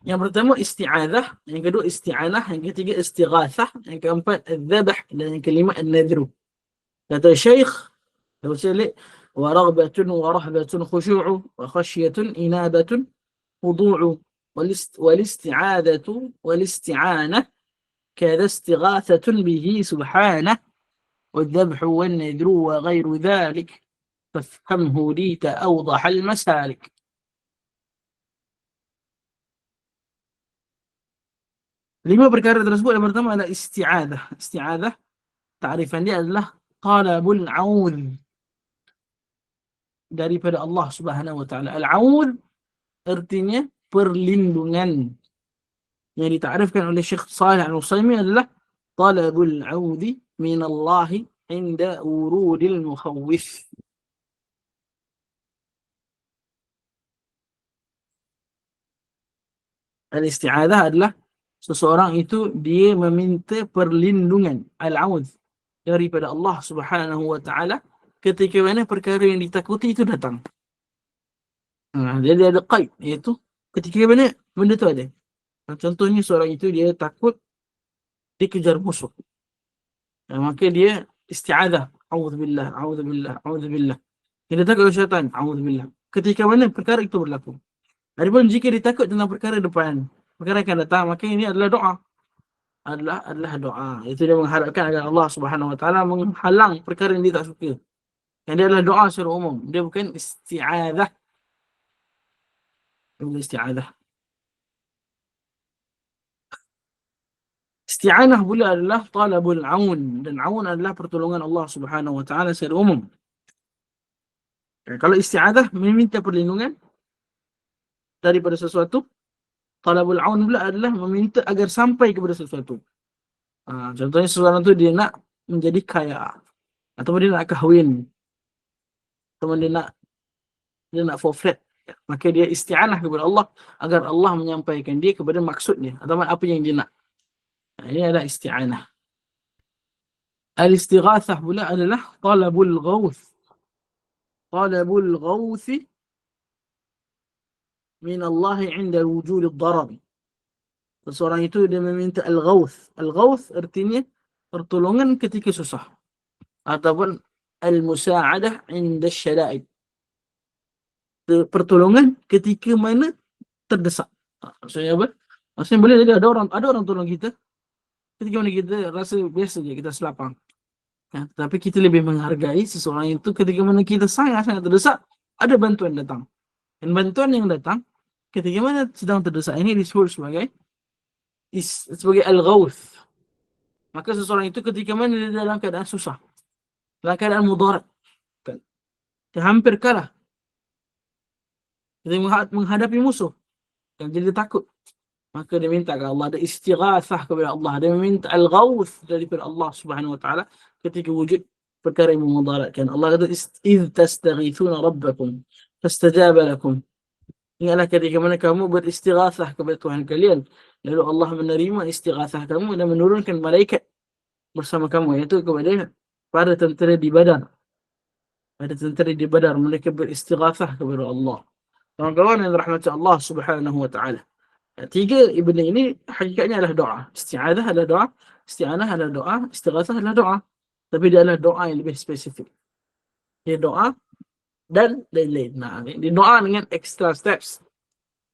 Yang pertama isti'adzah, yang kedua isti'anah, yang ketiga istighathah, yang keempat al-dhabh, dan yang kelima al-nadhru. Kata Syekh, wa raghbatun wa rahbatun khushu'u wa khasyatun inabatun wudu'u wal isti'adzatu wal isti'anah kada istighathatun bihi subhanah wal dhabhu wal nadhru wa ghairu dhalik fafhamhu li ta'awdah al-masalik. Lima perkara tersebut yang pertama adalah isti'adzah. Isti'adzah, ta'rifan dia adalah talabul aun daripada Allah Subhanahu wa taala. Al-aun artinya perlindungan. Yang ditakrifkan oleh Syekh Salih Al-Utsaimin adalah talabul audi minallahi inda urudil mukhawwif. Al-isti'adzah adalah seseorang itu dia meminta perlindungan, al-audh, daripada Allah Subhanahu wa taala ketika mana perkara yang ditakuti itu datang. Dia ada qaid, iaitu ketika mana benda tu ada. Contohnya seorang itu dia takut dikejar musuh. Maka dia isti'adzah, a'udzubillah, a'udzubillah, a'udzubillah. Dia takut syaitan, a'udzubillah. Ketika mana perkara itu berlaku. Adapun jika dia takut tentang perkara depan, perkara akan datang, maka ini adalah doa. Adalah doa. Itu dia mengharapkan agar Allah Subhanahu wa taala menghalang perkara yang dia tak suka. Yang dia adalah doa secara umum. Dia bukan isti'adzah. Bukan isti'adzah. Isti'anah pula adalah talabul aun, dan aun adalah pertolongan Allah Subhanahu wa taala secara umum. Kalau isti'adzah meminta perlindungan daripada sesuatu, talabul aun pula adalah meminta agar sampai kepada sesuatu. Contohnya seseorang tu dia nak menjadi kaya, ataupun dia nak kahwin, ataupun dia nak forfeit, maka dia isti'anah kepada Allah agar Allah menyampaikan dia kepada maksudnya ataupun apa yang dia nak. Ini adalah isti'anah. Al-istighathah pula adalah talabul ghawth. Talabul ghawthi min Allah 'inda wujud ad-darar. Seseorang itu dia meminta al-ghawth. Al-ghawth artinya pertolongan ketika susah, ataupun al-musa'adah 'inda asy-syada'id. Pertolongan ketika mana terdesak. Maksudnya apa? Maksudnya boleh jadi ada orang tolong kita ketika mana kita rasa biasa je, kita selapang. Tapi kita lebih menghargai seseorang itu ketika mana kita sangat terdesak, ada bantuan datang. Dan bantuan yang datang ketika mana sedang terdesak ini disebut sebagai al-ghawth. Maka seseorang itu ketika mana dia dalam keadaan susah, dalam keadaan mudarat, dia hampir kalah, dia menghadapi musuh, dan jadi takut, maka dia minta kepada Allah, ada istighathah kepada Allah, dia meminta al-ghawth daripada Allah Subhanahu wa taala ketika wujud perkara yang memudaratkan. Allah kata idh tastaghithuna rabbakum fastajaba lakum. Ingatlah ketika mana kamu beristighathah kepada Tuhan kalian, lalu Allah menerima istighathah kamu dan menurunkan malaikat bersama kamu, iaitu kepada para tentera di Badar. Pada tentera di Badar mereka beristighathah kepada Allah. Kawan-kawan yang dirahmati Allah Subhanahu wa taala. Tiga benda ini hakikatnya adalah doa. Isti'adzah adalah doa, isti'anah adalah doa, istighathah adalah doa. Tapi dia adalah doa yang lebih spesifik. Dia doa dan lain-lain. Dia doa dengan extra steps.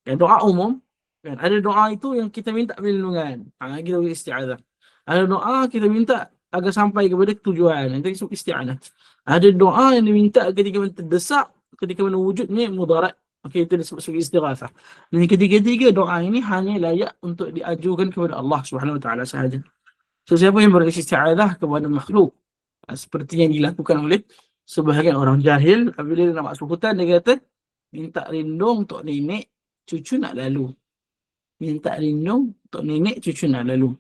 Yang doa umum, kan? Ada doa itu yang kita minta perlindungan. Kita isti'adzah. Ada doa kita minta agar sampai kepada tujuan. Itu isti'anah. Ada doa yang diminta ketika terdesak, ketika wujudnya mudarat. Okey, itu disebut sebagai istighathah. Dan ketiga-tiga doa ini hanya layak untuk diajukan kepada Allah Subhanahu wa taala sahaja. So, siapa yang beristi'adzah kepada makhluk, seperti yang dilakukan oleh sebahagian orang jahil, apabila dia nak masuk hutan, dia kata minta lindung untuk nenek cucu nak lalu. Minta lindung untuk nenek cucu nak lalu.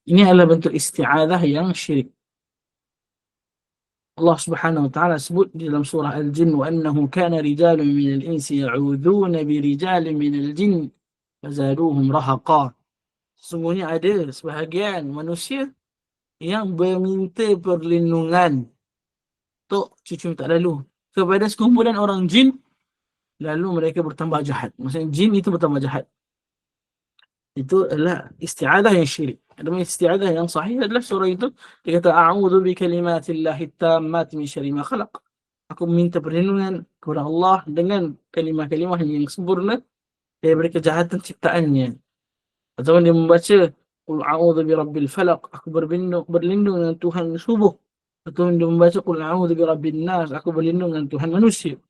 Ini adalah bentuk isti'adzah yang syirik. Allah Subhanahu wa taala sebut di dalam surah Al-Jin, wa annahu kana rijalun minal insi ya'udzuuna bi rijalin minal jin fazaduhum rahaqa. Sesungguhnya ada sebahagian manusia yang meminta perlindungan untuk cucu tak lalu kepada sekumpulan orang jin, lalu mereka bertambah jahat. Maksudnya jin itu bertambah jahat. Itu adalah isti'adzah yang syirik. Adapun isti'adzah yang sahih adalah surah itu dia kata a'udzu bi kalimatillahi tammati min syarri ma khalaq. Aku meminta perlindungan kepada Allah dengan kalimah-kalimah yang sempurna daripada kejahatan ciptaannya. Atau dia membaca qul a'udzu bi rabbil falaq, aku berlindung dengan Tuhan subuh. Atau dia membaca qul a'udzu bi rabbin nas, aku berlindung dengan Tuhan manusia.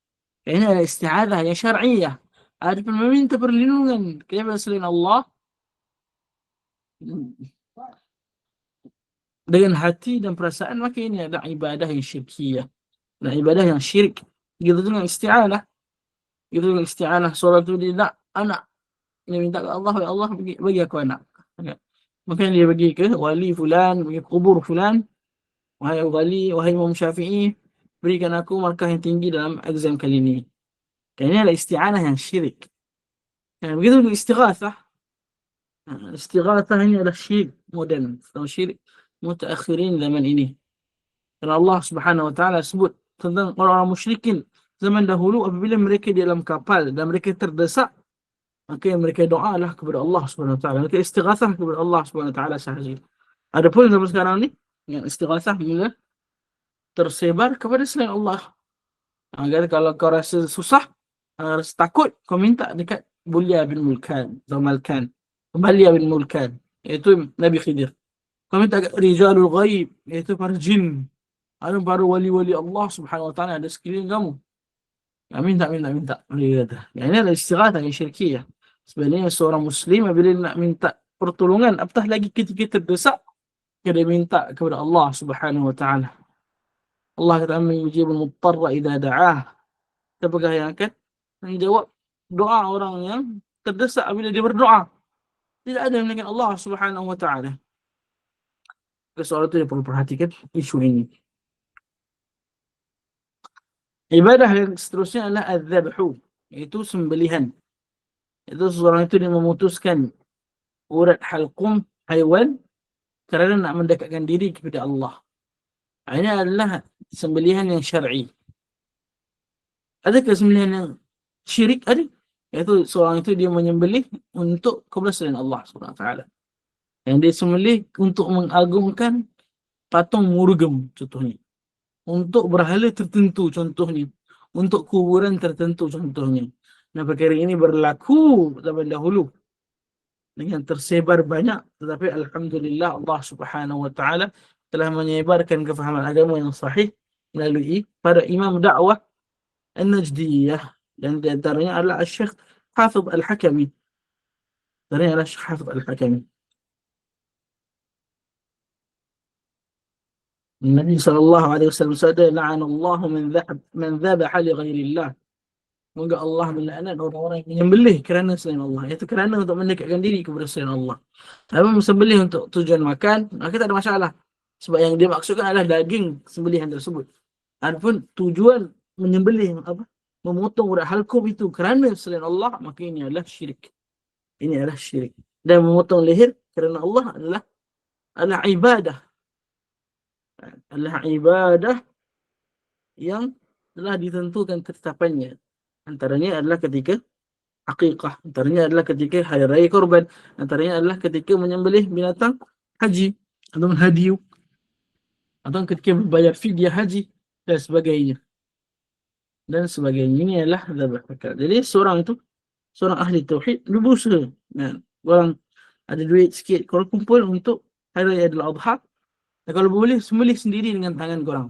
Ini adalah isti'adzah yang syar'iyyah. Adapun meminta perlindungan kepada selain Allah dengan hati dan perasaan, maka ini adalah ibadah yang syirkiyah. Dan ibadah yang syirik. Begitu dengan isti'anah. Itu isti'anah seorang tu dia nak anak. Dia minta ke Allah, ya Allah bagi aku anak. Ya. Maka dia bagi ke wali fulan, bagi kubur fulan. Wahai wali, wahai Imam Syafi'i, berikan aku markah yang tinggi dalam exam kali ini. Ini adalah isti'anah yang syirik. Begitu istighatsah. Istighatsah ini adalah syirik moden atau syirik mutaakhirin zaman ini. Karena Allah Subhanahu wa taala sebut tentang orang-orang musyrikin zaman dahulu apabila mereka di dalam kapal dan mereka terdesak, maka yang mereka doalah kepada Allah Subhanahu wa taala. Mereka istighatsah kepada Allah Subhanahu wa taala sahaja. Adapun zaman sekarang ni yang istighatsah mula tersebar kepada selain Allah. Agar kalau kau rasa susah, rasa takut, kau minta dekat Bulia bin Mulkan, Zamalkan, Balia bin Mulkan, iaitu Nabi Khidir. Kau minta dekat Rijalul Ghaib, iaitu para jin. Ada para wali-wali Allah Subhanahu wa taala ada sekeliling kamu. Ya, minta. Dia kata. Ini adalah istighatsah yang syirkiyah. Sebenarnya seorang Muslim bila nak minta pertolongan, apatah lagi ketika terdesak, dia minta kepada Allah Subhanahu wa taala. Allah kata amman yujibul muttarra idza da'ah. Siapakah yang akan menjawab doa orang yang terdesak bila dia berdoa? Tidak ada melainkan Allah Subhanahu wa taala. Soalan itu dia perlu perhatikan isu ini. Ibadah yang seterusnya adalah az-zabhu, iaitu sembelihan. Itu seorang itu dia memutuskan urat halqum haiwan kerana nak mendekatkan diri kepada Allah. Ini adalah sembelihan yang syar'i. Adakah sembelihan yang syirik? Ada. Iaitu seorang itu dia menyembelih untuk kepada selain Allah SWT. Yang dia sembelih untuk mengagungkan patung murugem contohnya. Untuk berhala tertentu contohnya. Untuk kuburan tertentu contohnya. Nah, perkara ini berlaku zaman dahulu dengan tersebar banyak, tetapi alhamdulillah Allah Subhanahu wa taala telah menyebarkan kefahaman agama yang sahih melalui para imam dakwah An-Najdiyah, dan di antaranya adalah Syekh Hafidh Al-Hakami. Nabi sallallahu alaihi wasallam bersabda, la'anallahu man dhabaha li ghairillah. Moga Allah melaknat orang-orang yang menyembelih kerana selain Allah. Iaitu kerana untuk mendekatkan diri kepada selain Allah. Tapi sembelih untuk tujuan makan, maka tak ada masalah. Sebab yang dia maksudkan adalah daging sembelihan tersebut. Adapun tujuan menyembelih memotong urat halqum itu kerana selain Allah, maka ini adalah syirik. Dan memotong leher kerana Allah adalah ibadah. Adalah ibadah yang telah ditentukan ketetapannya. Antaranya adalah ketika aqiqah, antaranya adalah ketika hari raya korban, antaranya adalah ketika menyembelih binatang haji atau hadiyu, atau ketika membayar fidyah haji dan sebagainya. Ini adalah zabah. Jadi seorang ahli tauhid berusaha. Orang ada duit sikit, korang kumpul untuk hari raya Idul Adha. Dan kalau boleh sembelih sendiri dengan tangan korang.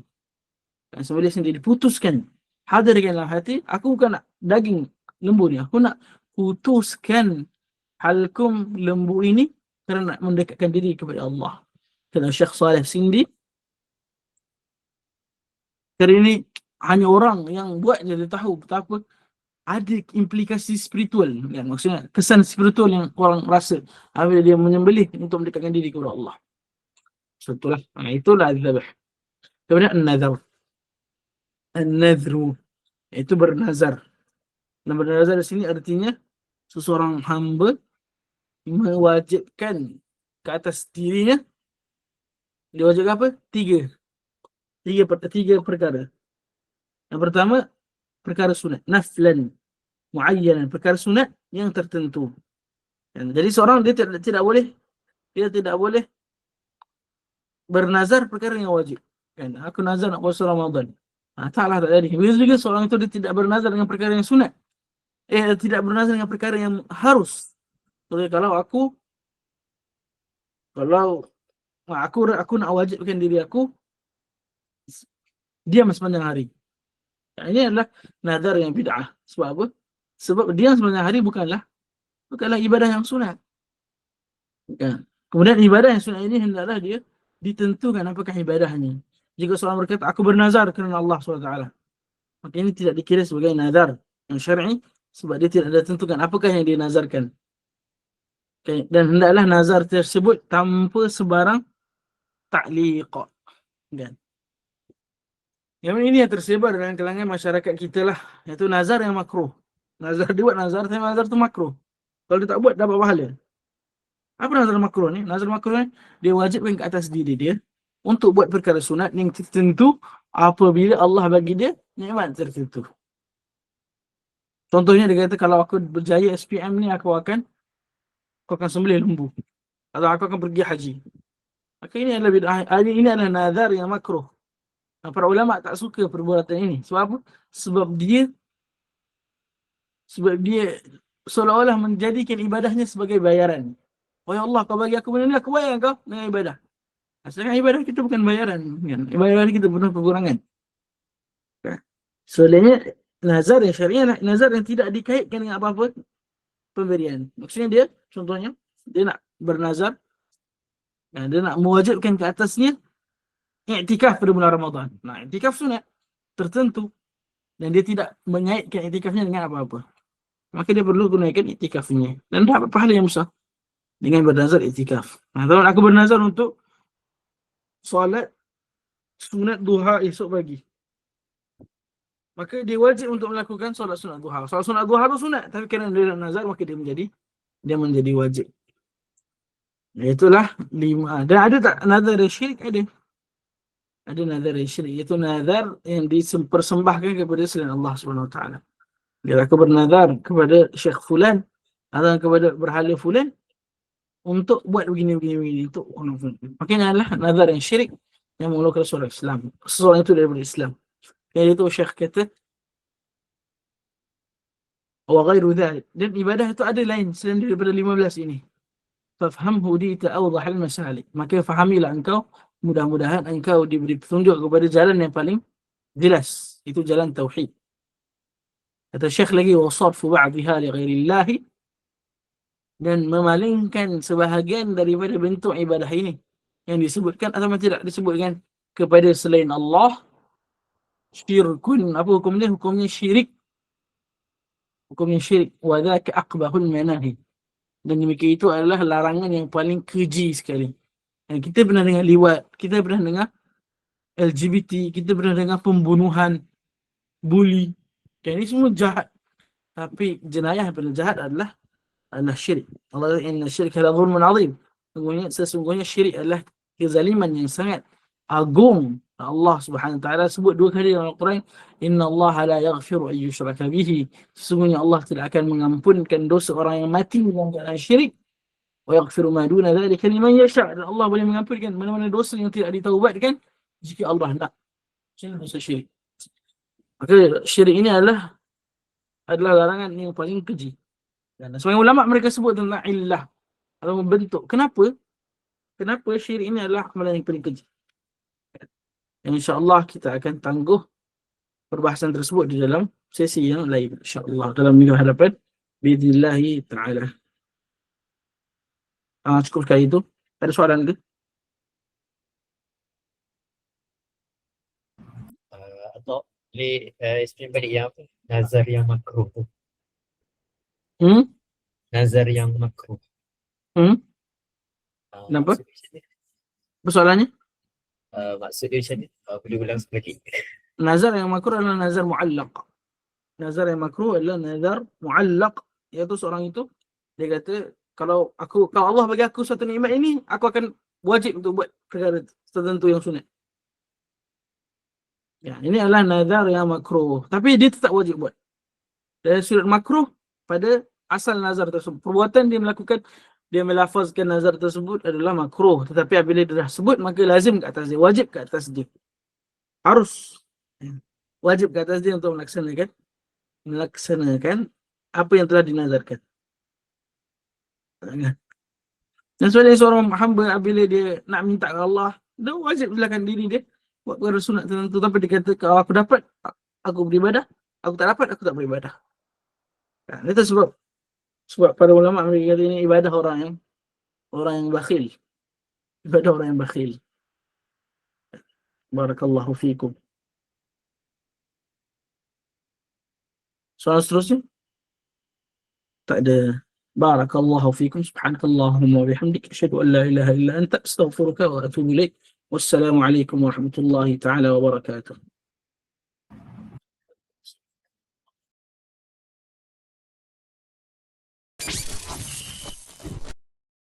Sembelih sendiri, putuskan. Hadirkan dalam hati, aku bukan nak daging lembu ni, aku nak putuskan halqum lembu ini kerana nak mendekatkan diri kepada Allah. Kata Syekh Saleh Sindi, kerana ini hanya orang yang buat je dia tahu betapa ada implikasi spiritual, maksudnya kesan spiritual yang orang rasa apabila dia menyembelih untuk mendekatkan diri kepada Allah. Itulah az-zabh. Kemudian an-nadhru, itu bernazar. Dan bernazar di sini artinya seseorang hamba mewajibkan ke atas dirinya, dia wajibkan apa? Tiga perkara. Yang pertama, perkara sunat, naflan muayyanan, perkara sunat yang tertentu. Jadi seorang dia tidak boleh bernazar perkara yang wajib. Aku nazar nak puasa Ramadan. Taklah, tak jadi. Begitu juga seorang itu dia tidak bernazar dengan perkara yang sunat. Tidak bernazar dengan perkara yang harus. Jadi kalau aku nak wajibkan diri aku diam sepanjang hari. Ini adalah nazar yang bid'ah. Sebab apa? Sebab diam sepanjang hari bukanlah ibadah yang sunat. Kemudian ibadah yang sunat ini hendaklah dia ditentukan apakah ibadahnya. Jika seorang berkata, aku bernazar kerana Allah SWT, maka ini tidak dikira sebagai nazar. Yang syar'i sebab dia tidak ada tentukan apakah yang dia nazarkan. Okay. Dan hendaklah nazar tersebut tanpa sebarang ta'liq. Kan? Yang ini yang tersebar dalam kalangan masyarakat kita lah, iaitu nazar yang makruh. Nazar dia buat nazar, tapi nazar tu makruh. Kalau dia tak buat, dapat pahala. Apa nazar makruh ni? Nazar makruh ni, dia wajibkan ke atas diri dia untuk buat perkara sunat yang tertentu apabila Allah bagi dia nikmat tertentu. Contohnya dia kata, kalau aku berjaya SPM ni, aku akan sembelih lembu. Atau aku akan pergi haji. Maka ini adalah bid'ah. Ini adalah nazar yang makruh. Para ulama tak suka perbuatan ini. Sebab apa? Sebab dia seolah-olah menjadikan ibadahnya sebagai bayaran. Oh ya Allah, kau bagi aku benda ni, aku bayar kau dengan ibadah. Sedangkan ibadah kita bukan bayaran. Kan? Ibadah kita penuh kekurangan. Soalnya nazar yang syariah, nazar yang tidak dikaitkan dengan apa-apa pemberian. Maksudnya dia, contohnya, dia nak bernazar, dia nak mewajibkan ke atasnya iktikaf pada bulan Ramadan. Nah, iktikaf sunat tertentu dan dia tidak mengaitkan iktikafnya dengan apa-apa. Maka dia perlu gunakan iktikafnya dan dapat pahala yang besar dengan bernazar iktikaf. Nah, kalau aku bernazar untuk solat sunat duha esok pagi, maka dia wajib untuk melakukan solat sunat duha. Solat sunat duha itu sunat, tapi kerana dia nazar, maka dia menjadi wajib. Itulah 5. Dan ada tak nazar syirik? Ada nazar syirik, iaitu nazar yang dipersembahkan kepada selain Allah SWT. Bila aku bernazar kepada Syekh Fulan atau kepada berhala Fulan untuk buat begini untuk maknanya adalah nazar yang syirik yang mengeluarkan seseorang itu daripada Islam. Yang itu Syekh kata wa ghairu dhalik, dan ibadah itu ada lain selain daripada 15 ini. Fafham hudita awdahal masalik, maka fahamilah engkau, mudah-mudahan engkau diberi petunjuk kepada jalan yang paling jelas, itu jalan tauhid. Kata Syekh lagi, wa sarfu ba'dha li ghairillahi, dan memalingkan sebahagian daripada bentuk ibadah ini yang disebutkan atau tidak disebutkan kepada selain Allah, syirkun. Apa hukumnya? Hukumnya syirik. Wa dhaka aqbahul manahi, dan demikian itu adalah larangan yang paling keji sekali. Dan kita pernah dengar liwat, kita pernah dengar LGBT, kita pernah dengar pembunuhan, bully. Dan ini semua jahat. Tapi jenayah yang paling jahat adalah syirik. Allah inna syirka la zulmun azim. Sesungguhnya syirik adalah kezaliman yang sangat agung. Allah Subhanahu wa taala sebut 2 kali dalam Al-Quran, inna Allah la yaghfiru an yushraka bihi. Sesungguhnya Allah tidak akan mengampunkan dosa orang yang mati dalam keadaan syirik. Wa yaghfiru ma duna dzalika liman yasha'. Dan Allah boleh mengampunkan mana-mana dosa yang tidak ditaubatkan jika Allah hendak. Ini dosa syirik. Maka syirik ini adalah larangan yang paling keji. Dan sebagian ulama mereka sebut tentang illah atau bentuk. Kenapa syirik ini adalah amalan yang paling keji? InsyaAllah kita akan tangguh perbahasan tersebut di dalam sesi yang lain. InsyaAllah dalam minggu hadapan. Biidhnillahi ta'ala. Cukup sekali itu. Ada soalan ke? Atau boleh explain balik yang apa? Nazar yang makruh tu. Nazar yang makruh. Kenapa? Persoalannya? Maksud dia macam ni, boleh ulang sekali. Nazar yang makruh adalah nazar mu'allaq. Nazar yang makruh adalah nazar mu'allaq, iaitu seorang itu dia kata, kalau Allah bagi aku satu nikmat ini, aku akan wajib untuk buat perkara tertentu yang sunat. Ya, ini adalah nazar yang makruh, tapi dia tetap wajib buat. Dari sudut makruh pada asal nazar tersebut, perbuatan dia melakukan, dia melafazkan nazar tersebut adalah makruh, tetapi apabila dia dah sebut, maka lazim ke atas dia, wajib ke atas dia, harus wajib ke atas dia untuk melaksanakan apa yang telah dinazarkan. Dan seorang hamba apabila dia nak minta ke Allah, dia wajib belakang diri dia buat perkara sunat tertentu, tapi dia kata, kalau aku dapat, aku beribadah, aku tak dapat, aku tak beribadah. Itu sebab para ulama mereka kata ini ibadah orang yang bakhil. Ibadah orang yang bakhil. Barakallahu fiikum. Soalan seterusnya? Tak ada. Barakallahu fikum. Subhanakallahumma wa bihamdik. Asyhadu an la ilaha illa anta astaghfiruka wa atubu ilaik. Wassalamualaikum warahmatullahi taala wabarakatuh.